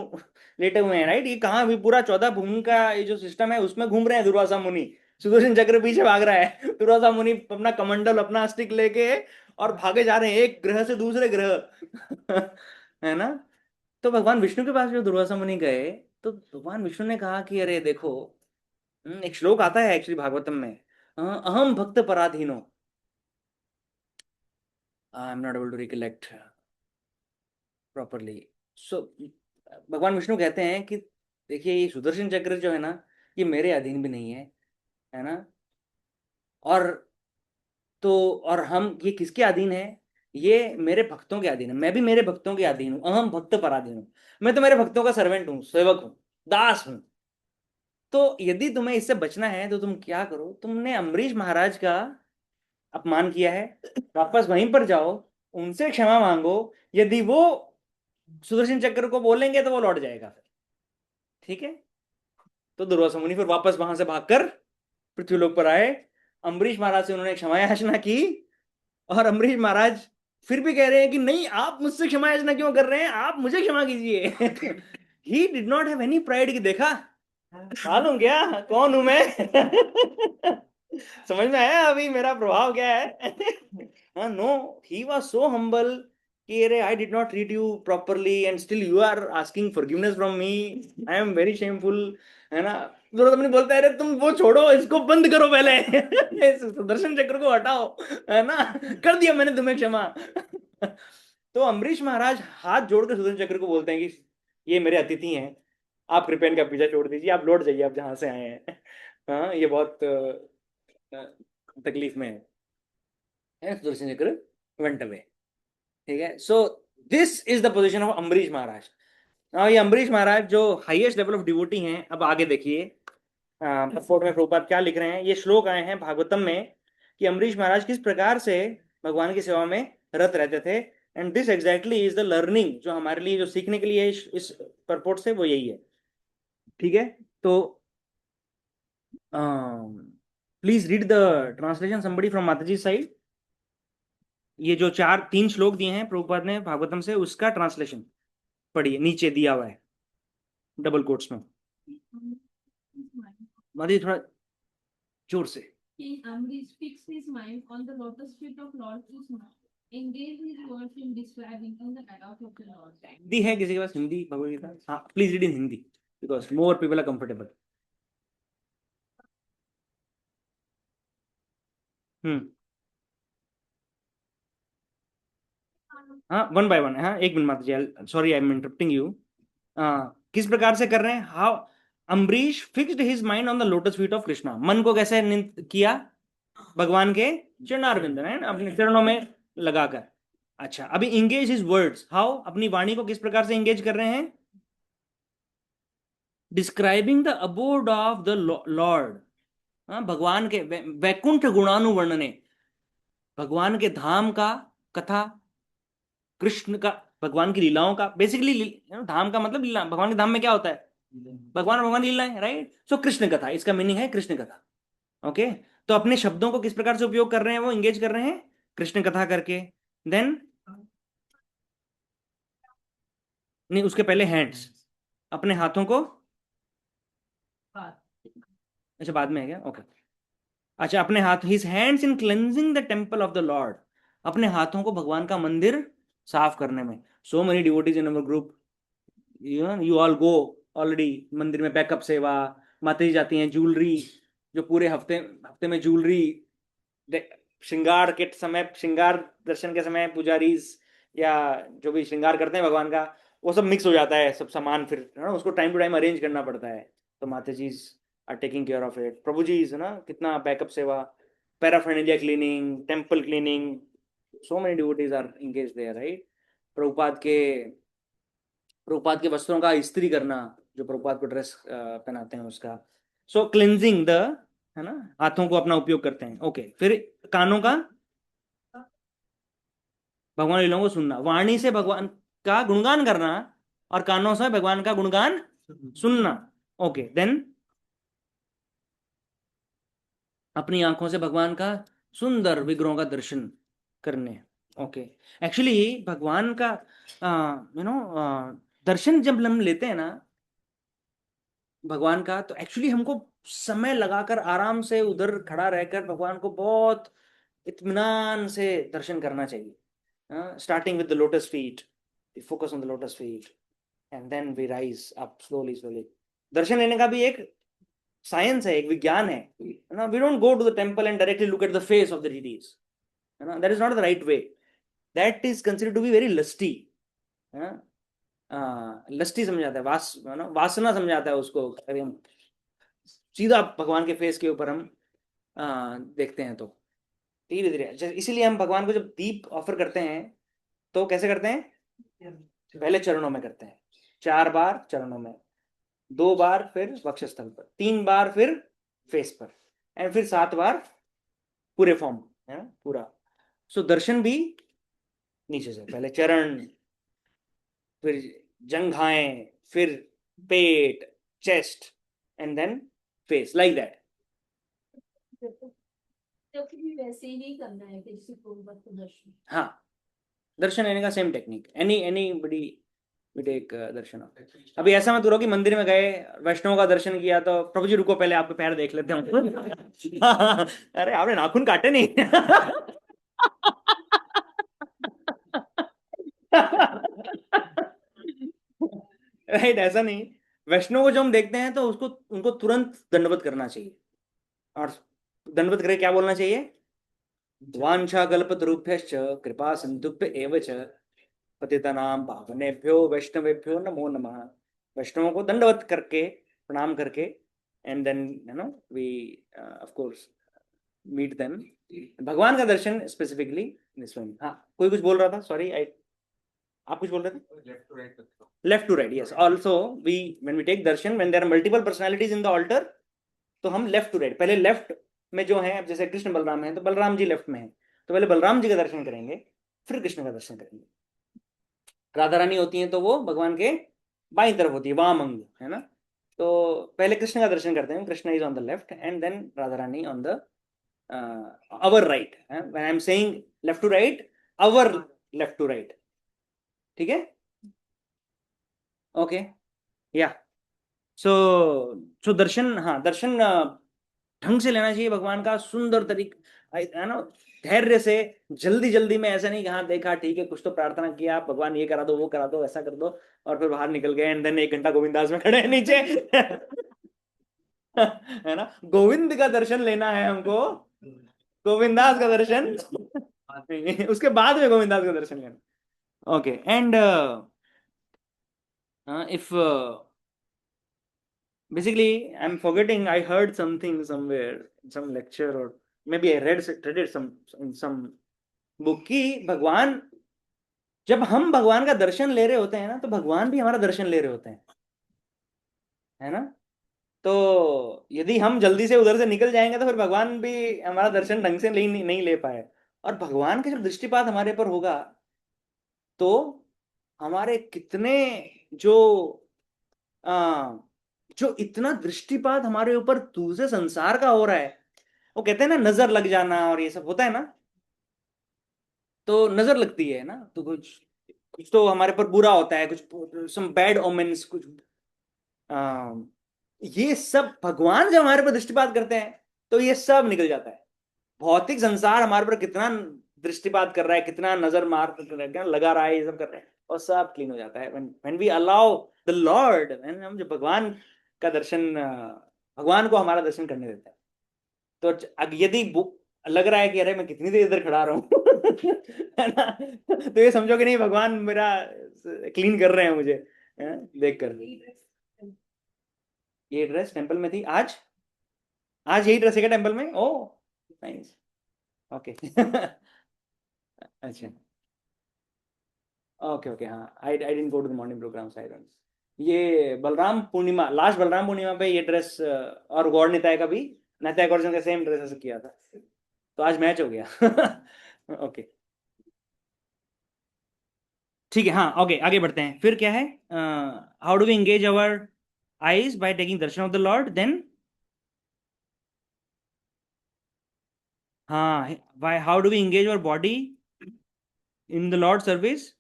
लेटे हुए हैं, राइट। ये कहाँ भी पूरा 14 भूमि का ये जो सिस्टम है उसमें घूम रहे हैं दुर्वासा मुनि, सुदर्शन चक्र पीछे भाग रहा है। दुर्वासा मुनि अपना कमंडल अपना स्टिक लेके और भागे जा रहे हैं एक ग्रह से दूसरे ग्रह। है ना। तो भगवान विष्णु के पास जो दुर्वासा मुनि गए, तो भगवान विष्णु ने कहा कि अरे देखो, एक श्लोक आता है एक्चुअली भागवतम में, अहम भक्त पराधीनो, I am not able to recollect properly. So भगवान विष्णु कहते हैं कि देखिए ये सुदर्शन चक्र जो है ना, ये मेरे अधीन भी नहीं है ना। और और हम ये किसके अधीन है, ये मेरे भक्तों के अधीन है, मैं भी मेरे भक्तों के अधीन हूँ, अहम भक्त पराधीन हूँ। मैं तो मेरे भक्तों का सर्वेंट हूँ, सेवक हूँ, दास हूँ। तो यदि तुम्हें इससे बचना है तो तुम क्या करो, तुमने अम्बरीश महाराज का अपमान किया है, वापस वहीं पर जाओ, उनसे क्षमा मांगो, यदि वो सुदर्शन चक्र को बोलेंगे तो वो लौट जाएगा फिर, ठीक है। तो दुर्वासा मुनि फिर वापस वहां से भागकर पृथ्वीलोक पर आए, अम्बरीश महाराज से उन्होंने क्षमा याचना की। और अम्बरीश महाराज फिर भी कह रहे हैं कि नहीं, आप मुझसे क्षमा याचना क्यों कर रहे हैं, आप मुझे क्षमा कीजिए। He did not have any pride, कि देखा मालूम क्या कौन हूं मैं। समझ में आया अभी मेरा प्रभाव क्या है। हाँ, no, he was so humble कि अरे I did not treat you properly and still you are asking forgiveness from me, I am very shameful. है ना। जरूरत नहीं, बोलता है अरे तुम वो छोड़ो, इसको बंद करो पहले। इस सुदर्शन चक्र को हटाओ, है ना, कर दिया मैंने तुम्हें क्षमा। तो अम्बरीश महाराज हाथ जोड़कर सुदर्शन चक्र को बोलते हैं कि ये मेरे अतिथि हैं, आप कृपया इनका पीछा छोड़ दीजिए, आप लौट जाइए आप जहां से आए हैं। हाँ, ये बहुत तकलीफ में है सुदर्शन चक्र, वेंट अवे। ठीक है। So this is the position of Ambarish Maharaj. हाँ, ये अम्बरीश महाराज जो हाईएस्ट लेवल ऑफ डिवोटी हैं। अब आगे देखिए पसपोर्ट में प्रभुपाद क्या लिख रहे हैं, ये श्लोक आए हैं भागवतम में कि अम्बरीश महाराज किस प्रकार से भगवान की सेवा में रत रहते थे। And this exactly is the learning, जो हमारे लिए जो सीखने के लिए है इस परपोर्ट से, वो यही है। ठीक है। तो please read the translation somebody from माताजी साइड। ये जो 3 श्लोक दिए हैं प्रभुपाद ने भागवतम से, उसका ट्रांसलेशन पढ़िए, नीचे दिया हुआ है डबल कोट्स में। माताजी थोड़ा जोर से। King Amrish fixed his mind on the lotus feet of Lord Krishna, engaged his words in describing in the dialogue of the Lord. Hindi है किसी के पास, हिंदी भगवदगीता? हाँ, please read in Hindi because more people are comfortable. Hmm. हाँ, one by one. हाँ, एक minute माता जी, sorry I am interrupting you. किस प्रकार से कर रहे हैं, how Ambarish fixed his mind on the lotus feet of Krishna, मन को कैसे किया, भगवान के चरणारविंद है ना, अपने चरणों में लगाकर। अच्छा, अभी इंगेज हिज वर्ड्स, हाउ, अपनी वाणी को किस प्रकार से इंगेज कर रहे हैं, describing the abode of the lord, भगवान के वैकुंठ गुणानुवर्णने, भगवान के धाम का कथा, कृष्ण का, भगवान की लीलाओं का, बेसिकली धाम का मतलब लीला, भगवान के धाम में क्या होता है, भगवान लीला है, राइट। सो कृष्ण कथा, इसका मीनिंग है कृष्ण कथा। ओके। तो अपने शब्दों को किस प्रकार से उपयोग कर रहे हैं, वो इंगेज कर रहे हैं कृष्ण कथा करके। देन नहीं, उसके पहले हैंड्स, अपने हाथों को, अच्छा बाद में है क्या, ओके। अच्छा, अपने हाथ, his hands in cleansing the temple of the Lord, अपने हाथों को भगवान का मंदिर साफ करने में। सो many devotees in our group, you all go already मंदिर में, बैकअप सेवा, माता जी जाती हैं, ज्वेलरी, जो पूरे हफ्ते हफ्ते में ज्वेलरी, श्रृंगार के समय, श्रृंगार दर्शन के समय पुजारीज या जो भी श्रृंगार करते हैं भगवान का, वो सब मिक्स हो जाता है सब सामान, फिर है ना, उसको टाइम टू टाइम अरेंज करना पड़ता है। तो माता जी are taking care of it, प्रभु जी है ना, कितना बैकअप सेवा, paraphernalia cleaning, temple cleaning, so many devotees are engage there, right. Prabhupada के वस्त्रों का इस्त्री करना, जो प्रभुपाद को ड्रेस पहनाते हैं उसका। सो क्लिनजिंग द, है ना, हाथों को अपना उपयोग करते हैं। ओके। फिर कानों का, भगवान लीलाओं को सुनना, वाणी से भगवान का गुणगान करना और कानों से भगवान का गुणगान सुनना। ओके देन अपनी आंखों से भगवान का सुंदर विग्रहों का दर्शन करने। ओके एक्चुअली भगवान का यू नो दर्शन जब हम लेते हैं ना भगवान का, तो एक्चुअली हमको समय लगाकर आराम से उधर खड़ा रहकर भगवान को बहुत इत्मीनान से दर्शन करना चाहिए। Starting with the lotus feet, focus on the lotus feet and then we rise up slowly slowly. दर्शन लेने का भी एक साइंस है, एक विज्ञान है ना। We don't go to the temple and directly look at the face of the deities, है ना। That is not the right way, that is considered to be very lusty. Lusty समझाता है, वासना समझाता है उसको। अगर हम सीधा भगवान के फेस के ऊपर हम देखते हैं तो धीरे धीरे, इसीलिए हम भगवान को जब दीप ऑफर करते हैं तो कैसे करते हैं? पहले चरणों में करते हैं, 4 बार चरणों में, 2 बार फिर वक्षस्थल पर, 3 बार फिर फेस पर, एंड फिर 7 बार पूरे फॉर्म, है ना, पूरा। सो दर्शन भी नीचे से, पहले चरण, फिर जंघाएं, फिर पेट, chest, and then face, like that. तो फिर वैसे ही नहीं करना है किसी को वक्त दर्शन। हाँ, दर्शन लेने का same technique, anybody we take darshan of. अभी ऐसा मत करो कि मंदिर में गए, वैष्णव का दर्शन किया तो प्रभु जी रुको पहले आपके पैर देख लेते हैं। अरे आपने नाखून काटे नहीं। राइट, ऐसा नहीं। वैष्णव को जो हम देखते हैं तो उसको उनको तुरंत दंडवत करना चाहिए, और दंडवत करके क्या बोलना चाहिए? वांछा कल्पतरुभ्यश्च कृपा सिंधुभ्य एव च पतितानां पावनेभ्यो वैष्णवेभ्यो नमो नमः। वैष्णवों को दंडवत करके, प्रणाम करके, and then you know we of course meet them. भगवान का दर्शन स्पेसिफिकली दिस वन। हाँ, कोई कुछ बोल रहा था, सॉरी आई, आप कुछ बोल रहे थे? Left to right, yes. Also we when we take darshan, when there are multiple personalities in the altar, तो हम लेफ्ट टू राइट, पहले लेफ्ट में जो है, जैसे कृष्ण बलराम है तो बलराम जी लेफ्ट में है, तो पहले बलराम जी का दर्शन करेंगे, फिर कृष्ण का दर्शन करेंगे। राधा रानी होती हैं तो वो भगवान के बाईं तरफ होती है, वाम अंग, है ना। तो पहले कृष्ण का दर्शन करते हैं, Krishna is on the left and then Radha Rani on the our right. When I am saying left to right, our left to right, ठीक है, ओके, या। सो सो दर्शन, हाँ दर्शन ढंग से लेना चाहिए भगवान का, सुंदर तरीका, है ना, धैर्य से। जल्दी जल्दी में ऐसा नहीं कि हाँ देखा ठीक है, कुछ तो प्रार्थना किया, भगवान ये करा दो, वो करा दो, ऐसा कर दो, और फिर बाहर निकल गए एंड देन 1 घंटा गोविंदास में खड़े हैं नीचे। है ना, गोविंद का दर्शन लेना है हमको, गोविंदास का दर्शन उसके बाद में गोविंदास का दर्शन लेना। Okay and if basically I'm forgetting, I heard something somewhere in some lecture, or maybe I read it in some book, कि भगवान, जब हम भगवान का दर्शन ले रहे होते हैं ना, तो भगवान भी हमारा दर्शन ले रहे होते हैं, है ना। तो यदि हम जल्दी से उधर से निकल जाएंगे तो फिर भगवान भी हमारा दर्शन ढंग से नहीं ले पाए। और भगवान का जब दृष्टिपात हमारे पर होगा तो हमारे कितने जो आ, जो इतना दृष्टिपात हमारे ऊपर दूसरे संसार का हो रहा है, वो कहते हैं ना नजर लग जाना और ये सब होता है ना, तो नजर लगती है ना, तो कुछ कुछ तो हमारे पर बुरा होता है, कुछ सम बैड ओमेन्स, कुछ आ, ये सब भगवान जब हमारे पर दृष्टिपात करते हैं तो ये सब निकल जाता है। भौतिक संसार हमारे पर कितना दृष्टिपात कर रहा है, कितना नजर मार लगा रहा है, ये सब कर रहे हैं, और सब क्लीन हो जाता है when we allow the Lord, हम जब भगवान का दर्शन, भगवान को हमारा दर्शन करने देते हैं, तो यदि लग रहा है कि अरे मैं कितनी देर इधर खड़ा रहा हूँ, है ना, तो ये समझो कि नहीं, भगवान मेरा क्लीन कर रहे हैं मुझे, देख कर। ये ड्रेस टेंपल में थी आज, आज यही ड्रेस है क्या टेंपल में? Oh nice, okay. अच्छा, ओके ओके, हाँ, I didn't go to the morning programs, I don't. ये बलराम पूर्णिमा, लास्ट बलराम पूर्णिमा पे ये ड्रेस, और गौर निताय का भी, निताय गौर का सेम ड्रेस ऐसे किया था, तो आज मैच हो गया। ओके, ठीक है, हाँ, ओके, आगे बढ़ते हैं। फिर क्या है, how do we engage eyes by taking darshan of the Lord. Then, how do we engage our body in the Lord service?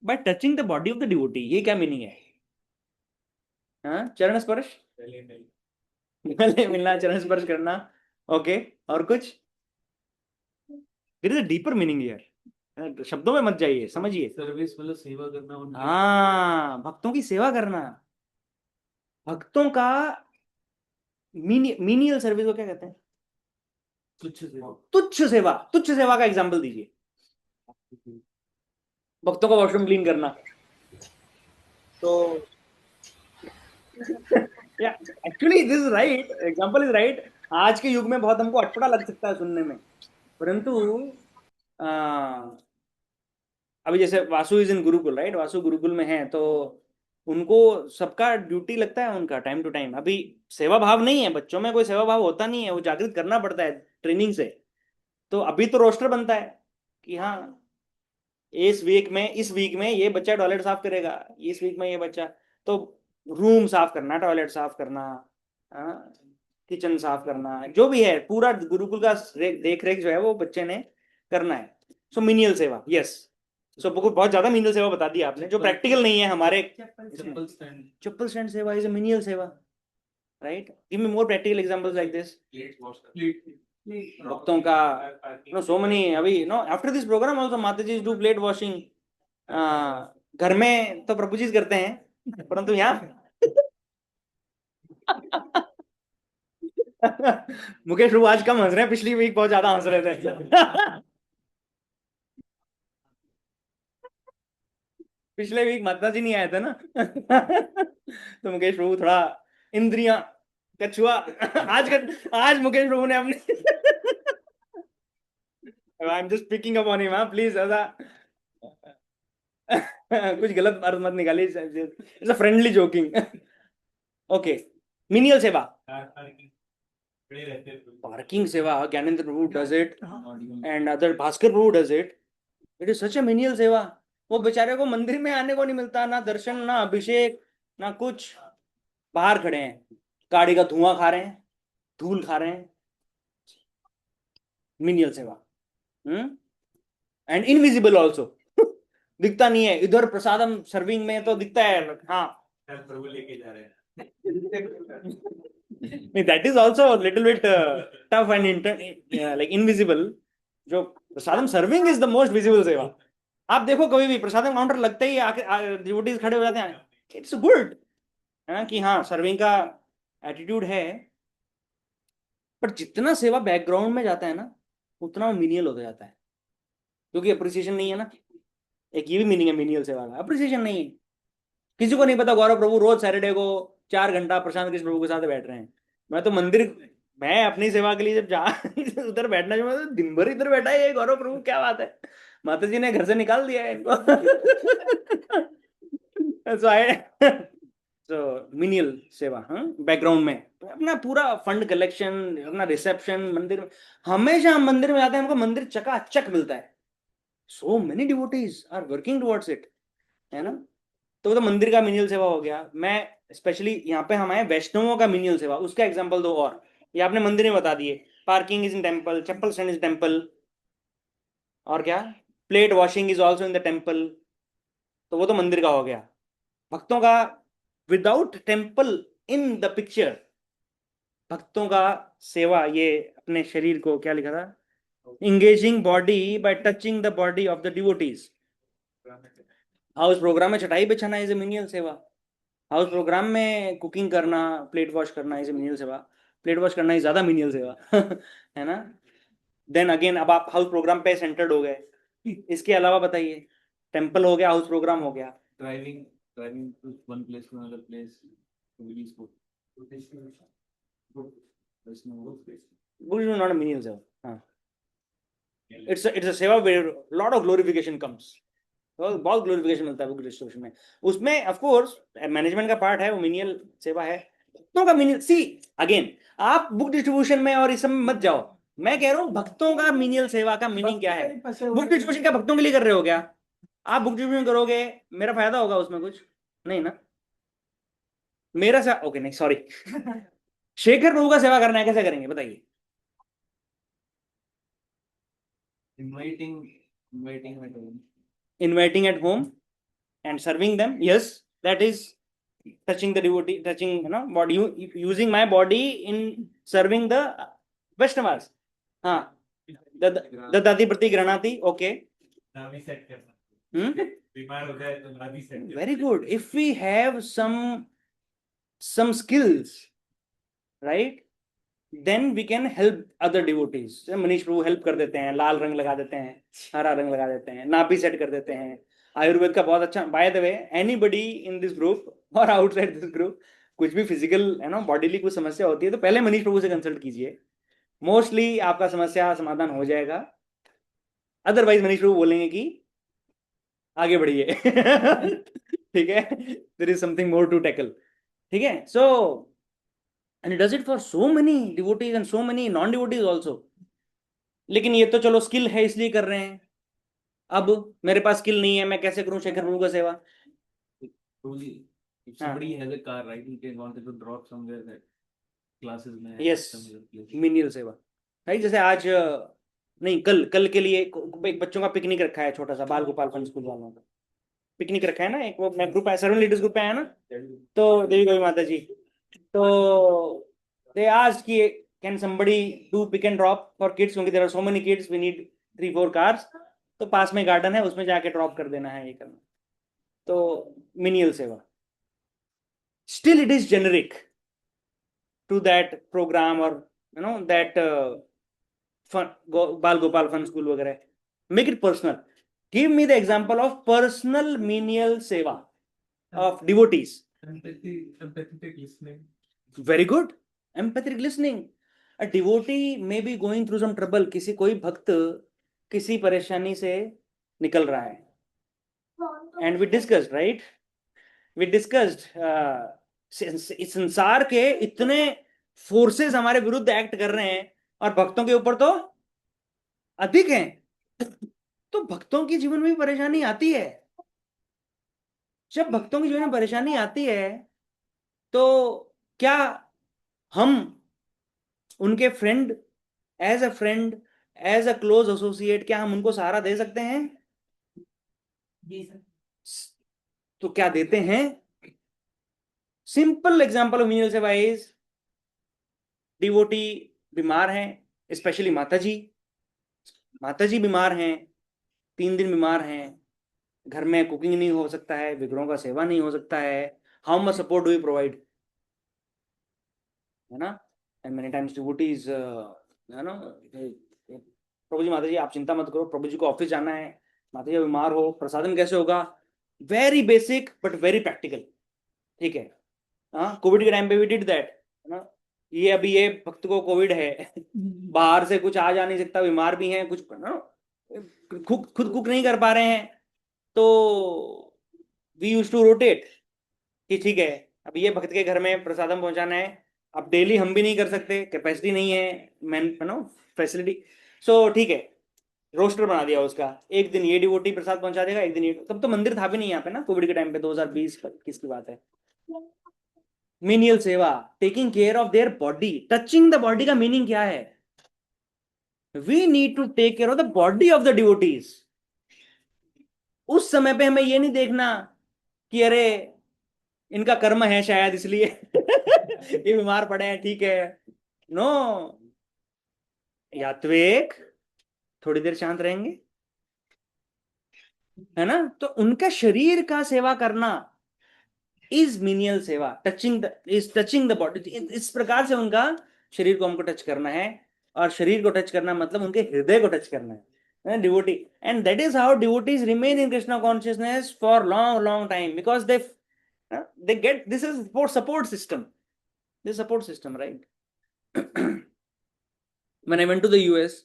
By touching the body of the devotee. ये क्या मीनिंग है? हाँ, चरण स्पर्श, गले मिलना, चरण स्पर्श करना. ओके, और कुछ? There is a deeper meaning here. शब्दों में मत जाइए, समझिए. सर्विस मतलब सेवा करना उनकी. हाँ, भक्तों की सेवा करना. भक्तों का मीनियल सर्विस को क्या कहते हैं? तुच्छ सेवा. तुच्छ सेवा. तुच्छ सेवा का एग्जांपल दीजिए. भक्तों का वॉशरूम क्लीन करना. तो actually this is right, example is right. आज के युग में बहुत हमको अटपटा लग सकता है सुनने में, परंतु अभी जैसे Vasu is in Gurukul, right? Vasu Gurukul में है, तो उनको सबका ड्यूटी लगता है उनका टाइम टू टाइम. अभी सेवा भाव नहीं है बच्चों में, कोई सेवा भाव होता नहीं है, वो जागृत करना पड़ता है ट्रेनिंग से. तो अभी तो रोस्टर बनता है कि हाँ, इस वीक में ये बच्चा टॉयलेट साफ करेगा, इस वीक में ये बच्चा. तो रूम साफ करना, टॉयलेट साफ करना, किचन साफ करना, जो भी है पूरा गुरुकुल का देख रेख जो है वो बच्चे ने करना है. सो मिनियल सेवा, यस. सो बहुत ज्यादा मिनियल सेवा बता दी आपने, जो प्रैक्टिकल नहीं है हमारे. चप्पल स्टैंड. चप्पल स्टैंड सेवा इज अ मिनियल सेवा, right? Give me more practical examples like this. Plate wash करना. भक्तों का सो मनी. अभी आफ्टर दिस प्रोग्राम ऑल्सो माता जी डू प्लेट वॉशिंग. घर में तो प्रभु जी करते हैं, परंतु यहाँ मुकेश प्रभु आज कम हंस रहे हैं, पिछली वीक बहुत ज्यादा हंस रहे थे. पिछले वीक माता जी नहीं आए थे ना. तो मुकेश प्रभु थोड़ा इंद्रियां कछुआ. आज मुकेश प्रभु ने अपने I am just picking up on him, please ऐसा कुछ गलत अर्थ मत निकालिए. It's a friendly joking. Okay, menial सेवा. पार्किंग सेवा, Gyanendra Prabhu does it and other Bhaskar Prabhu does it. It is such a menial सेवा. वो बेचारे को मंदिर में आने को नहीं मिलता, ना दर्शन, ना अभिषेक, ना कुछ. बाहर खड़े हैं, गाड़ी का धुआं खा रहे हैं, धूल खा रहे हैं. मिनियल सेवा. And invisible also. दिखता नहीं है. इधर प्रसादम सर्विंग में तो दिखता है. हाँ, प्रभु लेके जा रहे हैं. that is also a little bit tough and like invisible. जो प्रसादम serving is the most visible सेवा. आप देखो कभी भी प्रसादम काउंटर लगते ही आके डिवोटीज खड़े हो जाते हैं. इट्स गुड है ना कि हाँ, सर्विंग का एटीट्यूड है. पर जितना सेवा बैकग्राउंड में जाता है ना, उतना वो मिनियल होता जाता है, क्योंकि अप्रिसिएशन नहीं है ना. एक ये भी मीनिंग है मिनियल सेवा का, अप्रिसिएशन नहीं है. किसी को नहीं पता गौरव प्रभु रोज सैटरडे को 4 घंटा प्रशांत कृष्ण प्रभु के साथ बैठ रहे हैं. मैं तो मंदिर, मैं अपनी सेवा के लिए जब जा उधर बैठना चाहिए, मैं तो दिन भर इधर बैठा है ये गौरव प्रभु, क्या बात है. माता जी ने घर से निकाल दिया है इनको. सो मिनियल सेवा, बैकग्राउंड में अपना पूरा फंड कलेक्शन, अपना रिसेप्शन. मंदिर में हमेशा हम मंदिर में जाते हैं, हमको मंदिर चकाचक मिलता है. So many devotees are working towards it, है ना. तो वो तो मंदिर का मिनियल सेवा हो गया. मैं स्पेशली यहाँ पे हम आए वैष्णवों का मिनियल सेवा, उसका एग्जांपल दो. और ये आपने मंदिर में बता दिए. Parking is in temple, chappal stand is temple, और क्या, plate washing is also in the temple. तो वो तो मंदिर का हो गया. भक्तों का without temple in the picture, भक्तों का सेवा, ये अपने शरीर को क्या लिखा था, engaging body by touching the body of the devotees. House program में चटाई बिछाना इज ए मिनियल सेवा. हाउस प्रोग्राम में कुकिंग करना, प्लेट वॉश करना इज ए मिनियल सेवा. प्लेट वॉश करना ही ज्यादा मिनियल सेवा. है ना. देन अगेन, अब आप हाउस प्रोग्राम पे सेंटर्ड हो गए. इसके अलावा बताइए, टेम्पल हो गया, हाउस प्रोग्राम हो गया. Driving to one place to another place to release food. Buddhism is not a menial seva. It's a seva where lot of glorification comes. बहुत ग्लोरिफिकेशन मिलता है बुक डिस्ट्रीब्यूशन में. उसमें ऑफ कोर्स मैनेजमेंट का part है, वो menial सेवा है. भक्तों का मिनियल, सी अगेन, आप बुक डिस्ट्रीब्यूशन में और इस सब में मत जाओ. मैं कह रहा हूँ भक्तों का मिनियल सेवा का मीनिंग क्या है. बुक डिस्ट्रीब्यूशन क्या भक्तों के लिए कर रहे हो क्या? आप बुक डिस्ट्रीब्यूशन करोगे, मेरा फायदा होगा उसमें कुछ नहीं ना. मेरा सा ओके नहीं सॉरी, शेखर प्रभु का सेवा करना है, कैसे करेंगे बताइए? Inviting my home. Inviting at home and serving them, yes, that is touching the devotee, touching, body, using my body in serving the Vaishnavas. हाँ, ददाति प्रति गृणाति, ओके, नाभि सेट कर सकते हैं। बीमार हो जाए तो नाभि सेट कर very good. If we have some skills, right, then we can help other devotees. Manish Prabhu help कर देते हैं, लाल रंग लगा देते हैं, हरा रंग लगा देते हैं, नाभि सेट कर देते हैं. आयुर्वेद का बहुत अच्छा, by the way, anybody in this group और आउटसाइड दिस ग्रुप, कुछ भी फिजिकल बॉडीली कुछ समस्या होती है तो पहले मनीष प्रभु से कंसल्ट कीजिए, मोस्टली आपका समस्या समाधान हो जाएगा. अदरवाइज मनीष प्रभु बोलेंगे कि आगे बढ़िए. ठीक है, there is something more to tackle. ठीक है, सो and he does it for so many devotees and so many non devotees also. लेकिन ये तो चलो स्किल है इसलिए कर रहे हैं. अब मेरे पास स्किल नहीं है, मैं कैसे करूं शेखर प्रभु का सेवा? Truly, if somebody has a car, right, he can wanted to drop somewhere that classes में Yes, somewhere place. मिनियल सेवा, राइट. जैसे आज नहीं, कल के लिए एक बच्चों का पिकनिक रखा है, छोटा सा, बाल गोपाल फन स्कूल वालों का पिकनिक रखा है ना, एक वो ग्रुप है, 7 लीडर्स ग्रुप है ना, तो देवी गौरी माता जी, तो they asked कि can somebody do pick and drop for kids, क्योंकि there are so many kids, we need 3-4 cars, तो पास में गार्डन है, उसमें जाके ड्रॉप कर देना है, ये करना. तो मिनियल सेवा, still it is generic to that program or that fun, Bal Gopal Fun School वगैरह. Make it personal. Give me the example of personal menial seva of devotees. Empathetic listening. Very good. Empathic listening. A devotee may be going through some trouble. कोई भक्त किसी परेशानी से निकल रहा है. And we discussed, right? We discussed इस संसार के इतने फोर्सेस हमारे विरुद्ध एक्ट कर रहे हैं और भक्तों के ऊपर तो अधिक हैं. तो भक्तों के जीवन में भी परेशानी आती है. जब भक्तों के जीवन में परेशानी आती है तो क्या हम उनके friend, as a close associate, क्या हम उनको सहारा दे सकते हैं? तो क्या देते हैं? सिंपल एग्जांपल ऑफ मिनियल सेवा इज, डिवोटी बीमार हैं, स्पेशली माता जी बीमार हैं, 3 दिन बीमार हैं, घर में कुकिंग नहीं हो सकता है, विग्रहों का सेवा नहीं हो सकता है. How much support do you provide? है ना. एंड मेनी टाइम्स डिवोटीज, है ना, प्रभु जी, माता जी आप चिंता मत करो, प्रभु जी को ऑफिस जाना है, माता जी बीमार हो, प्रसादन कैसे होगा? Very basic but very practical. ठीक है, हाँ, कोविड के टाइम पे भी डिड दैट, है ना. ये अभी ये भक्त को कोविड है, बाहर से कुछ आ जा नहीं सकता, बीमार भी हैं, कुछ खुद कुक नहीं कर पा रहे हैं, तो वी यूज टू रोटेट कि ठीक है, अब ये भक्त के घर में प्रसादम पहुंचाना है, अब डेली हम भी नहीं कर सकते, कैपेसिटी नहीं है, फैसिलिटी. सो ठीक है, रोस्टर बना दिया उसका, एक दिन ये डिवोटी प्रसाद पहुंचा देगा, एक दिन ये. तब तो मंदिर था भी नहीं यहाँ पे ना, कोविड के टाइम पे, 2020-21 की बात है. मीनियल सेवा, taking care of their body. Touching the body का मीनिंग क्या है? We need to take care of the body of the devotees. उस समय पे हमें ये नहीं देखना कि अरे इनका कर्म है शायद इसलिए ये बीमार पड़े हैं, ठीक है. नो, यात्वेक थोड़ी देर शांत रहेंगे, है ना. तो उनका शरीर का सेवा करना इज मिनियल सेवा. Touching the body. इस प्रकार से उनका शरीर को हमको टच करना है, और शरीर को टच करना मतलब उनके हृदय को टच करना है, devotee. And that is how devotees remain in Krishna consciousness for long time, because they get, this is for support system, right? When I went to the US,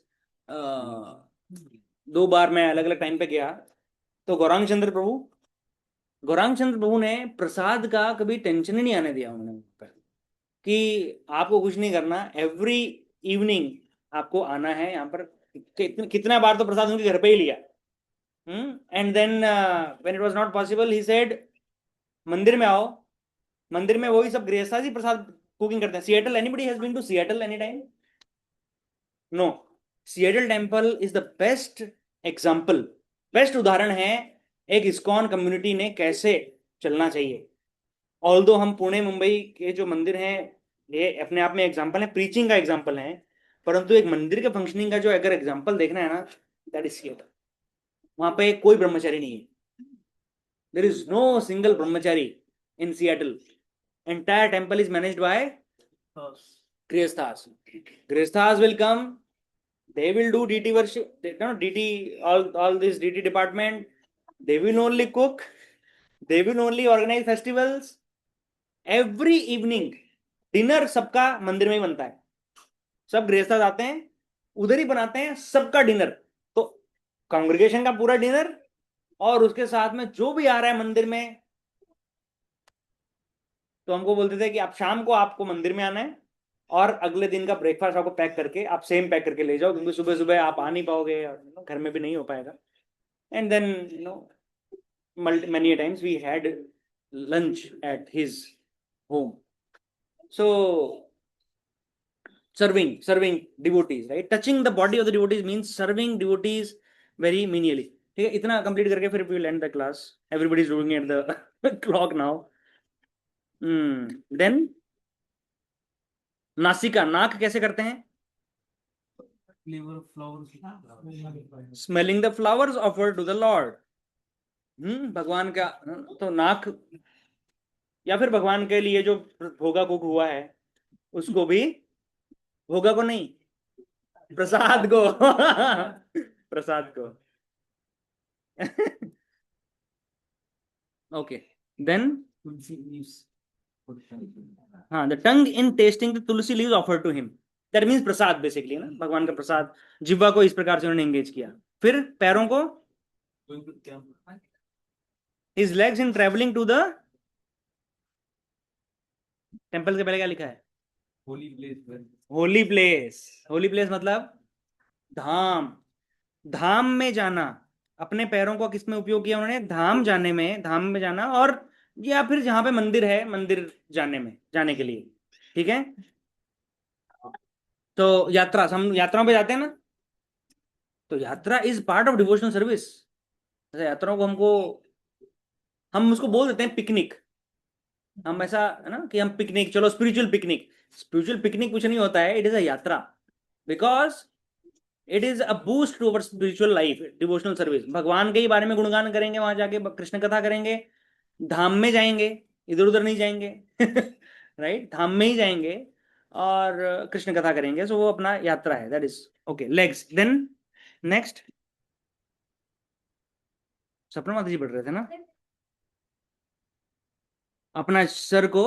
2 बार मैं अलग अलग टाइम पे गया, तो गौरांग चंद्र प्रभु ने प्रसाद का कभी टेंशन ही नहीं आने दिया उन्होंने कि आपको कुछ नहीं करना, एवरी इवनिंग आपको आना है यहाँ पर. कितना बार तो प्रसाद उनके घर पे ही लिया. And then when it was not possible, he said मंदिर में आओ, मंदिर में वही सब गृहस्था जी प्रसाद कुकिंग करते हैं। Seattle, anybody has been to Seattle any time? No. Seattle temple is the best example, best उदाहरण है एक इस्कॉन कम्युनिटी ने कैसे चलना चाहिए। ऑल्दो हम पुणे मुंबई के जो मंदिर हैं ये अपने आप में एग्जाम्पल है, प्रीचिंग का एग्जाम्पल है, परंतु एक मंदिर के फंक्शनिंग का जो अगर एग्जाम्पल देखना है ना, दैट इज सिएटल। वहां पे कोई ब्रह्मचारी नहीं है, there is no single brahmachari in Seattle. Entire temple is managed by grihasthas. Grihasthas will come, they will do DT worship, no, DT, all this DT department, they will only cook, they will only organize festivals, every evening dinner सबका मंदिर में ही बनता है। सब गृहस्थ आते हैं, उधर ही बनाते हैं सबका डिनर। तो कांग्रेगेशन का पूरा डिनर, और उसके साथ में जो भी आ रहा है मंदिर में, तो हमको बोलते थे कि आप शाम को आपको मंदिर में आना है और अगले दिन का ब्रेकफास्ट आपको पैक करके आप सेम पैक करके ले जाओ, क्योंकि सुबह सुबह आप आ नहीं पाओगे और घर में भी नहीं हो पाएगा। And then many a times we had lunch at his home. So serving devotees, right? Touching the body of the devotees means serving devotees very menially. ठीक है, इतना कंप्लीट करके फिर we will end the class. Everybody is looking at the clock now. Then नासिका, नाक कैसे करते हैं? Flavor flowers. Smelling the flowers offered to the Lord. भगवान का तो नाक, या फिर भगवान के लिए जो भोगा कुक हुआ है उसको भी, भोगा को नहीं, प्रसाद को प्रसाद को। Okay, then Tulsi leaves. हाँ, the tongue in tasting the tulsi leaves offered to him, that means prasad basically ना, भगवान का प्रसाद। जिह्वा को इस प्रकार से उन्होंने एंगेज किया। फिर पैरों को, Going to temple. His legs in travelling to the temple के पहले क्या लिखा है? Holy place. Holy place. Holy place मतलब धाम, धाम में जाना। अपने पैरों को किस में उपयोग किया उन्होंने? धाम जाने में, धाम में जाना, और या फिर जहां पे मंदिर है मंदिर जाने में, जाने के लिए। ठीक है, तो यात्रा, हम यात्राओं पे जाते हैं ना, तो यात्रा is part of devotional service. यात्राओं को हम उसको बोल देते हैं पिकनिक। हम ऐसा है ना कि हम पिकनिक, चलो स्पिरिचुअल पिकनिक। स्पिरिचुअल पिकनिक कुछ नहीं होता है, it is a yatra, because it is a boost to our spiritual life, devotional service. भगवान के ही बारे में गुणगान करेंगे, वहां जाके कृष्ण कथा करेंगे, धाम में जाएंगे, इधर उधर नहीं जाएंगे राइट, धाम में ही जाएंगे और कृष्ण कथा करेंगे। सो वो अपना यात्रा है, that is okay. Legs, then next Sapna Mata जी पढ़ रहे थे ना, अपना सर को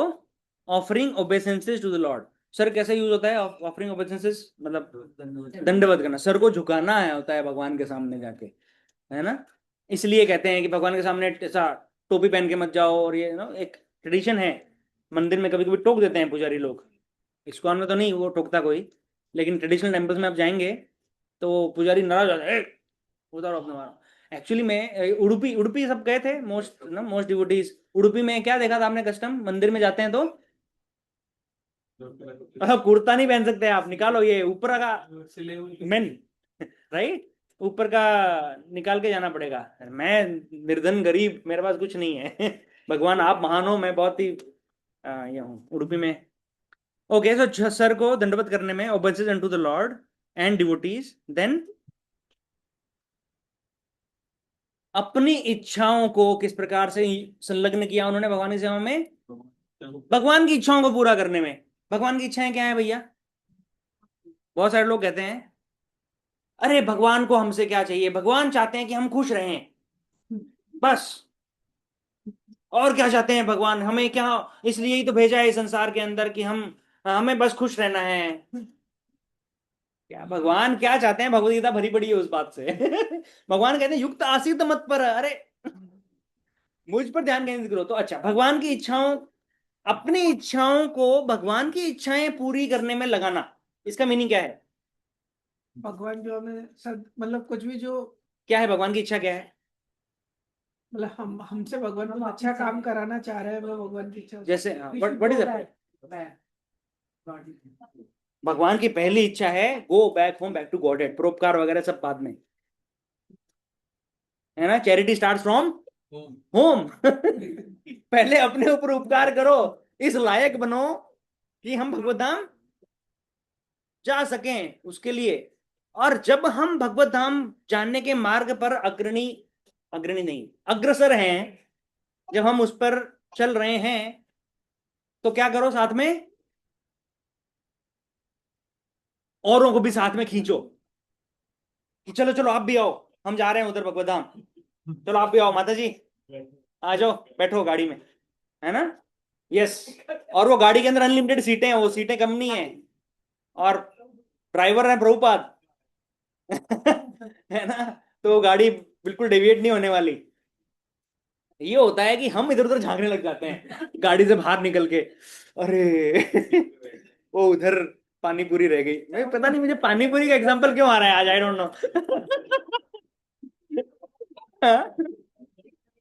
offering obeisances to the lord. सर कैसे यूज होता है? ऑफरिंग ओबेसेंसेस मतलब दंडवत करना, सर को झुकाना है होता है भगवान के सामने जाके, है ना। इसलिए कहते हैं कि भगवान के सामने ऐसा टोपी पहन के मत जाओ, और ये ना एक ट्रेडिशन है। मंदिर में कभी कभी टोक देते हैं पुजारी लोग, इस्कॉन में तो नहीं वो टोकता कोई, लेकिन ट्रेडिशनल टेम्पल्स में आप जाएंगे तो पुजारी नाराज हो जाता है, उतारो अपना मारो। एक्चुअली में उडुपी, उडुपी सब गए थे, मोस्ट डिवोटीज। उडुपी में क्या देखा था आपने कस्टम? मंदिर में जाते हैं तो कुर्ता नहीं पहन सकते आप, निकालो ये ऊपर का मेन, राइट, ऊपर का निकाल के जाना पड़ेगा। मैं निर्धन गरीब, मेरे पास कुछ नहीं है भगवान आप महान हो, मैं बहुत ही ये हूँ उडुपी में। ओके, सो सर को दंडवत करने में obeisances unto the lord and devotees. Then अपनी इच्छाओं को किस प्रकार से संलग्न किया उन्होंने भगवान की सेवा में? भगवान की इच्छाओं को पूरा करने में। भगवान की इच्छाएं क्या है भैया? बहुत सारे लोग कहते हैं अरे भगवान को हमसे क्या चाहिए, भगवान चाहते हैं कि हम खुश रहें बस, और क्या चाहते हैं भगवान, हमें क्या, इसलिए ही तो भेजा है इस संसार के अंदर कि हमें बस खुश रहना है। क्या भगवान क्या चाहते हैं? भगवद गीता भरी पड़ी है उस बात से भगवान कहते हैं युक्त आसीत मत पर, अरे मुझ पर ध्यान केंद्रित करो। तो अच्छा, भगवान की इच्छाओं, अपनी इच्छाओं को भगवान की इच्छाएं पूरी करने में लगाना, इसका मीनिंग क्या है? भगवान जो हमें सब मतलब कुछ भी जो क्या है भगवान की इच्छा? क्या है? मतलब हम हमसे भगवान कुछ अच्छा काम कराना चाह रहे हैं, वो भगवान की इच्छा। जैसे We what should what go is back. Back. Got it. भगवान की पहली इच्छा है go back home, back to Godhead, परोपकार वगैरह सब बाद में, है ना। Charity starts from Home. Home. पहले अपने ऊपर उपकार करो, इस लायक बनो कि हम भगवत धाम जा सकें उसके लिए। और जब हम भगवत धाम जानने के मार्ग पर अग्रणी अग्रणी नहीं अग्रसर हैं, जब हम उस पर चल रहे हैं, तो क्या करो, साथ में औरों को भी साथ में खींचो कि चलो चलो आप भी आओ, हम जा रहे हैं उधर भगवत धाम, चलो आप भी आओ माता जी, आ जाओ बैठो गाड़ी में, है ना। यस। और वो गाड़ी के अंदर अनलिमिटेड सीटें हैं, वो सीटें कम नहीं है, और ड्राइवर है प्रभुपाद। है ना। तो वो गाड़ी बिल्कुल डेविएट नहीं होने वाली। ये होता है कि हम इधर उधर झांकने लग जाते हैं गाड़ी से बाहर निकल के, अरे वो उधर पानी पूरी रह गई। मैं पता नहीं मुझे पानी पूरी का एग्जांपल क्यों आ रहा है आज, I don't know.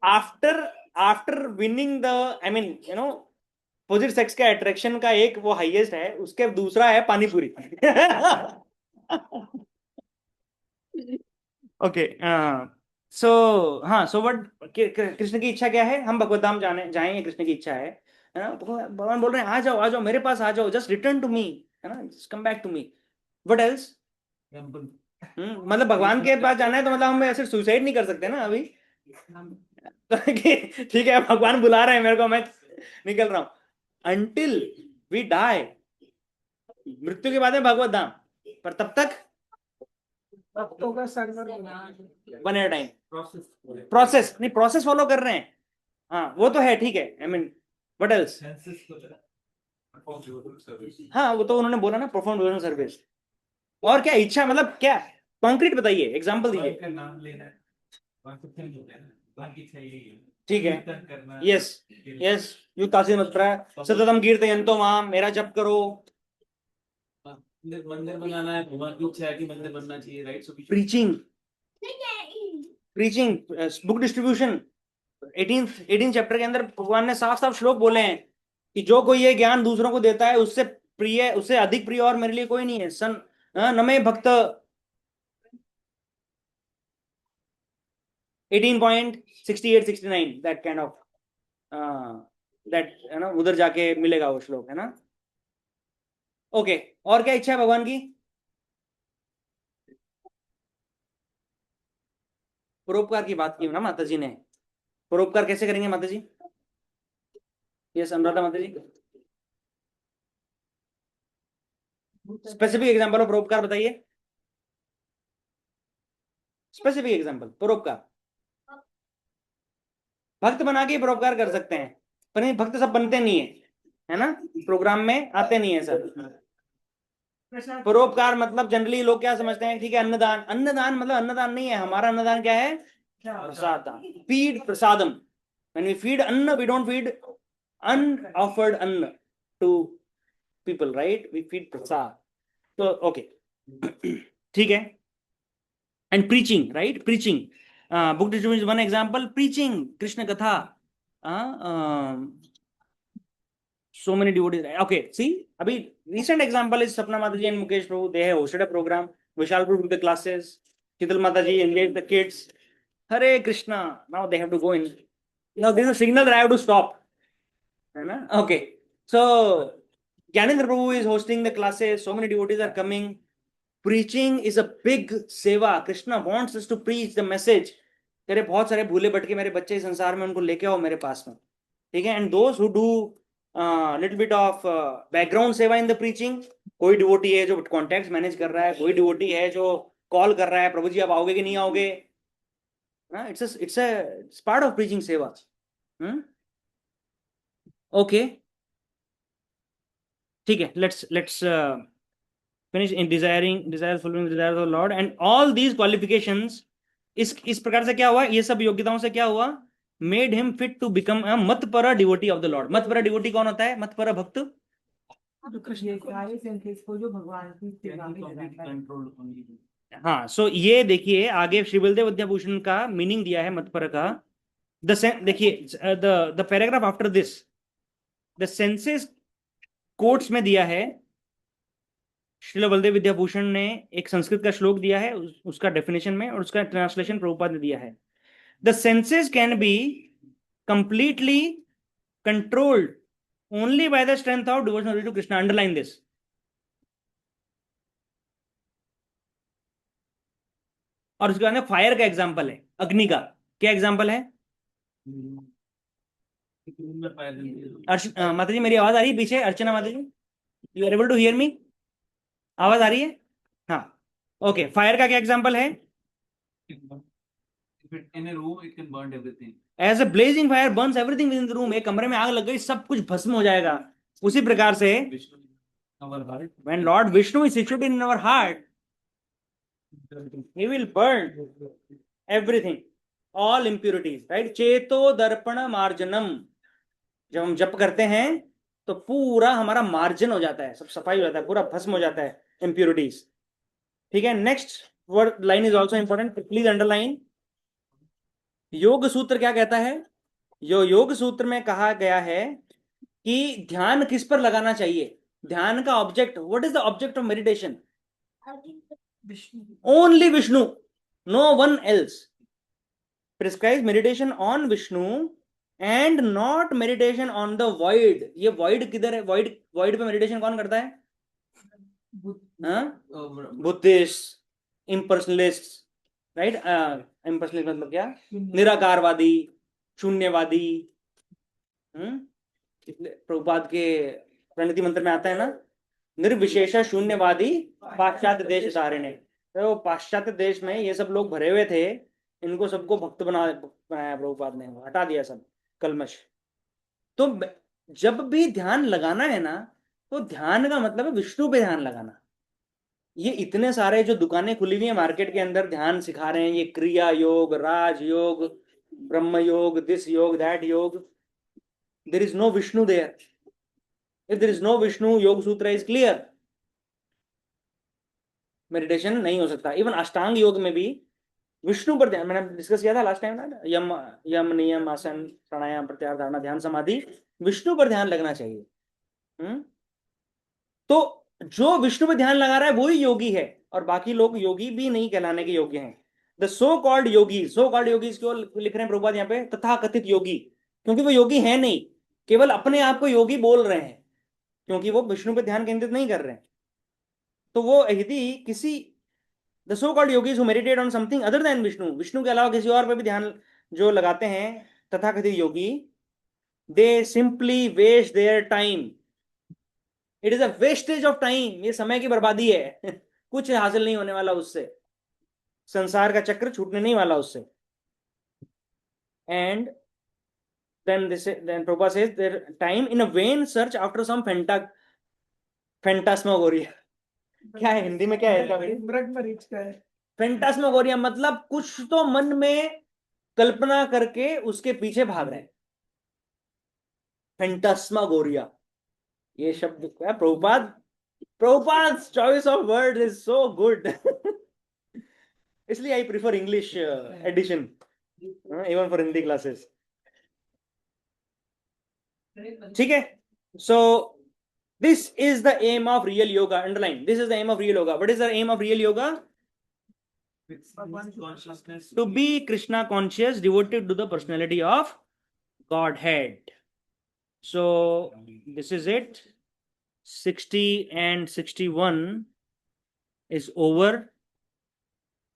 After after winning the, I mean you know, opposite sex का अट्रैक्शन का एक वो हाईएस्ट है, उसके दूसरा है पानी पूरी। ओके। सो हाँ, सो व्हाट, कृष्ण की इच्छा क्या है, हम भगवत धाम जाने जाएंगे, कृष्ण की इच्छा है ना। भगवान बोल रहे हैं आ जाओ मेरे पास आ जाओ, जस्ट रिटर्न टू मी, है ना, just come back to me. What else? Temple. मतलब भगवान के पास जाना है तो मतलब हम ऐसे सुसाइड नहीं कर सकते ना अभी। कि ठीक है भगवान बुला रहे हैं मेरे को, मैं निकल रहा हूं, अंटिल वी डाई, मृत्यु के बाद में भगवत धाम, पर तब तक भक्तों का संग और one at time Process. Process, नहीं प्रोसेस फॉलो कर रहे हैं, हाँ वो तो है, ठीक है, I mean what else. Senses को perform devotional service. हाँ वो तो उन्होंने बोला ना, परफॉर्म डिवोशनल सर्विस। और क्या इच्छा, मतलब क्या कॉन्क्रीट बताइए, एग्जांपल भगवान दीजिए। का नाम लेना है, वाक्य होता है ना, भगवान की इच्छा यही है। ठीक है। कीर्तन करना, यस यस, यू तासी मत सततम कीर्तयन्तो माम, मेरा जप करो। मंदिर बनाना है, भगवान की इच्छा है कि मंदिर बनना चाहिए, right. So preaching, preaching, book distribution, 18 chapter के अंदर भगवान ने साफ साफ श्लोक बोले हैं कि जो कोई ये ज्ञान दूसरों को देता है, उससे प्रिय, उससे अधिक प्रिय और मेरे लिए कोई नहीं है। सन नमे भक्त 18.68-69, दैट काइंड ऑफ, दैट, है ना, उधर जाके मिलेगा वो श्लोक, है ना। ओके, और क्या इच्छा है भगवान की? परोपकार की बात की ना माता जी ने। परोपकार कैसे करेंगे माता जी? यस अनुराधा माता जी, स्पेसिफिक एग्जांपल ऑफ परोपकार बताइए, स्पेसिफिक एग्जांपल परोपकार। भक्त बना के ही परोपकार कर सकते हैं, पर नहीं, भक्त सब बनते नहीं है ना, प्रोग्राम में आते नहीं है सब। परोपकार मतलब जनरली लोग क्या समझते हैं, ठीक है अन्नदान, अन्नदान मतलब अन्नदान नहीं है, हमारा अन्नदान क्या है? प्रसाद, feed prasadam. When we feed anna, we don't feed unoffered anna to people, right, we feed prasad. तो ओके, ठीक है। And preaching, right, preaching, book distribution one example, preaching Krishna katha, so many devotees, okay, see, abhi recent example is Sapna Mataji and Mukesh Prabhu, they have hosted a program, Vishal Prabhu took the classes, Chital Mataji engaged the kids, Hare Krishna, now they have to go in, now there is a signal that I have to stop, है ना? Okay, so Gyanendra Prabhu is hosting the classes, so many devotees are coming, preaching is a big seva, Krishna wants us to preach the message, तेरे बहुत सारे भूले भटके मेरे बच्चे इस संसार में, उनको लेके आओ मेरे पास में, ठीक है। And those who do little bit of background सेवा इन द प्रीचिंग, कोई डिवोटी है जो कॉन्टैक्ट्स मैनेज कर रहा है, कोई डिवोटी है जो कॉल कर रहा है, प्रभु जी आप आओगे कि नहीं आओगे, इट्स पार्ट ऑफ प्रीचिंग सेवा। ओके, ठीक है, let's finish in desire fulfilling the desires of the Lord and all these qualifications, इस प्रकार से क्या हुआ, ये सब योग्यताओं से क्या हुआ, made him fit to become a मतपरा devotee of the Lord। मतपरा devotee कौन होता है? मतपरा भक्त, ये सारे सेंसेस को जो भगवान की सेवा में लगाता है। Control only. हाँ। सो ये देखिए आगे श्री बलदेव विद्याभूषण का मीनिंग दिया है मतपर का, देखिए the paragraph after this, the senses quotes में दिया है। श्रील बलदेव विद्याभूषण ने एक संस्कृत का श्लोक दिया है उसका डेफिनेशन में, और उसका ट्रांसलेशन प्रभुपाद ने दिया है। The senses can be completely controlled only by the strength of devotional to Krishna. Underline this. और उसके बाद फायर का एग्जाम्पल है, अग्नि का क्या एग्जाम्पल है? माता जी मेरी आवाज आ रही है पीछे? अर्चना माता जी, you are able to hear me? आवाज आ रही है? हाँ, ओके। फायर का क्या एग्जाम्पल है? In a room, it can burn everything. As a blazing fire burns everything within the room. एक कमरे में आग लग गई, सब कुछ भस्म हो जाएगा। उसी प्रकार से Our heart. when Lord Vishnu is situated in our heart, he will burn everything, all impurities, right? चेतो दर्पण मार्जनम। जब हम जप करते हैं तो पूरा हमारा मार्जन हो जाता है, सब सफाई हो जाता है, पूरा भस्म हो जाता है impurities। ठीक है, next word line is also important, please underline. योग सूत्र क्या कहता है? योग सूत्र में कहा गया है कि ध्यान किस पर लगाना चाहिए? ध्यान का object, what is the object of meditation? Only Vishnu, no one else. Prescribe meditation on Vishnu and not meditation on the void. ये वॉइड किधर है? वॉइड पे मेडिटेशन कौन करता है? Buddhist, इम्पर्सनलिस्ट, right? इम्पर्सनलिस्ट मतलब क्या? निराकारवादी, शून्यवादी। प्रभुपाद के प्रणति मंत्र में आता है ना, निर्विशेष शून्यवादी पाश्चात्य देश धारिणे। तो पाश्चात्य देश में ये सब लोग भरे हुए थे, इनको सबको भक्त बनाया प्रभुपाद ने, हटा दिया सब कलमश। तो जब भी ध्यान लगाना है ना, तो ध्यान का मतलब है विष्णु पे ध्यान लगाना। ये इतने सारे जो दुकानें खुली हुई है मार्केट के अंदर ध्यान सिखा रहे हैं, ये क्रिया योग, राज योग, ब्रह्म योग, this yoga, that yoga, there is no Vishnu there. If there is no Vishnu, yoga sutra is clear, meditation नहीं हो सकता। इवन अष्टांग योग में भी विष्णु पर ध्यान, मैंने डिस्कस किया था लास्ट टाइम ना, यम नियम आसन प्राणायाम प्रत्याहार धारणा ध्यान समाधि, विष्णु पर ध्यान लगना चाहिए। तो जो विष्णु पे ध्यान लगा रहा है वही योगी है, और बाकी लोग योगी भी नहीं कहलाने के योग्य हैं। The so called yogi, so called yogi क्यों लिख रहे हैं प्रभुपाद यहाँ पे? तथा कथित योगी, क्योंकि वो योगी है नहीं, केवल अपने आप को योगी बोल रहे हैं, क्योंकि वो विष्णु पे ध्यान केंद्रित नहीं कर रहे हैं। तो वो यदि किसी the so called yogis who meditate on something other than Vishnu, Vishnu के अलावा किसी और पे भी ध्यान जो लगाते हैं, तथा कथित योगी, they simply waste their time. It is a wastage of time, ये समय की बर्बादी है। कुछ हासिल नहीं होने वाला उससे, संसार का चक्र छूटने नहीं वाला उससे। And then Prabhupada says their time in a vain search after some phantasmagoria। क्या है हिंदी में, क्या है इसका? मरीच का है। फैंटास्मागोरिया मतलब कुछ तो मन में कल्पना करके उसके पीछे भाग रहे हैं, फैंटास्मागोरिया ये शब्द है। Prabhupada choice of word is so good. इसलिए I prefer English edition even for Hindi classes. ठीक है, so this is the aim of real yoga. Underline, this is the aim of real yoga. What is the aim of real yoga? Consciousness. To be Krishna conscious, devoted to the personality of Godhead. So this is it. 60 and 61 is over.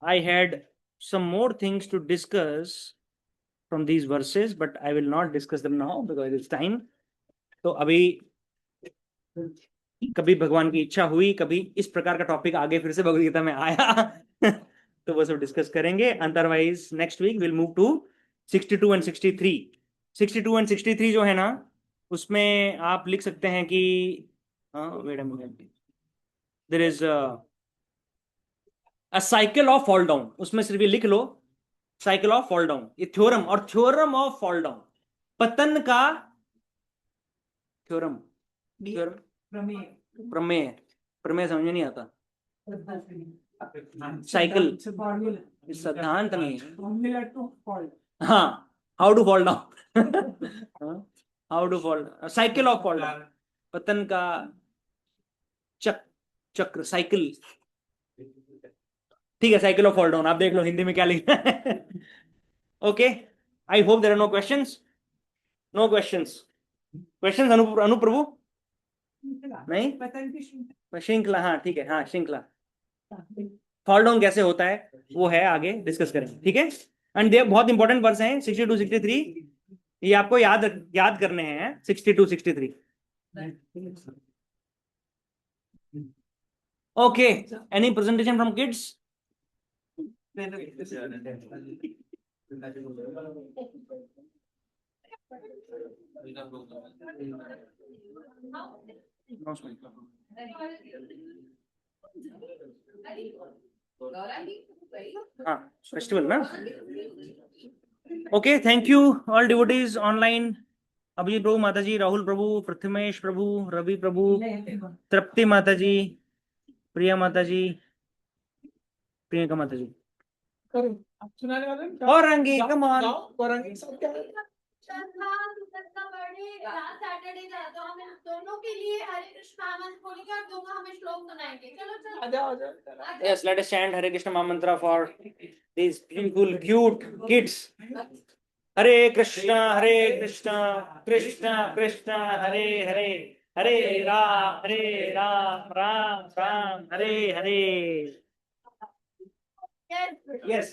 I had some more things to discuss from these verses, but I will not discuss them now because it's time. तो अभी कभी भगवान की इच्छा हुई, कभी इस प्रकार का टॉपिक आगे फिर से भगवद गीता में आया तो वो सब डिस्कस करेंगे। Otherwise next week will move to 62 and 63। 62 and 63 जो है ना, उसमें आप लिख सकते हैं कि wait a minute, there is a cycle of fall down. उसमें सिर्फ ये लिख लो, साइकिल ऑफ फॉल डाउन, ये थ्योरम, और थ्योरम ऑफ फॉल डाउन, पतन का थ्योरम, प्रमेय प्रमेय, प्रमेय समझ में नहीं आता, साइकिल फॉर्मूला सिद्धांत नहीं है। Formula to fault. हाँ, how to fall down, how to fall, cycle of fall down, पतन का चक्र, साइकिल, ठीक है, साइकिल ऑफ फॉल डाउन, आप देख लो हिंदी में क्या लिखना है। Okay, I hope there are no questions, no questions, questions अनुप्रभु नहीं, पतन की श्रृंखला। श्रृंखला, हाँ ठीक है, हाँ श्रृंखला, फॉल डाउन कैसे होता है वो है आगे डिस्कस करेंगे, ठीक है। एंड दे बहुत इंपॉर्टेंट वर्स हैं 62 63, ये आपको याद करने हैं 62 63। Okay, any presentation from kids? हाँ, फेस्टिवल ना। Okay, thank you all devotees online, Abhijit Prabhu माता जी, राहुल प्रभु, प्रथमेश प्रभु, रवि प्रभु, तृप्ति माता जी, प्रिया माता जी, प्रियंका माता जी, करो आप सुनाने वाले हैं? और रंगी, कम ऑन। और रंगी सब क्या है? लास्ट सैटरडे था तो हम दोनों के लिए हरे कृष्ण मंत्र बोलेंगे और दोनों हमें श्लोक सुनाएंगे। चलो चलो आ जाओ आ जाओ। Yes, let us chant Hare Krishna Mahamantra for these beautiful, cute kids. Hare Krishna, Krishna Krishna, Hare Hare, Hare Ram, Ram Ram, Hare Hare. Yes.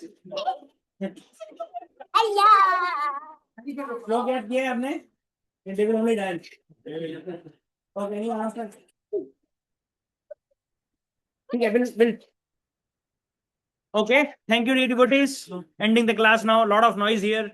श्लोक याद किया है आपने? They will only dance. Okay, any answer? ठीक है, will. Okay, thank you, dear devotees. Ending the class now. Lot of noise here.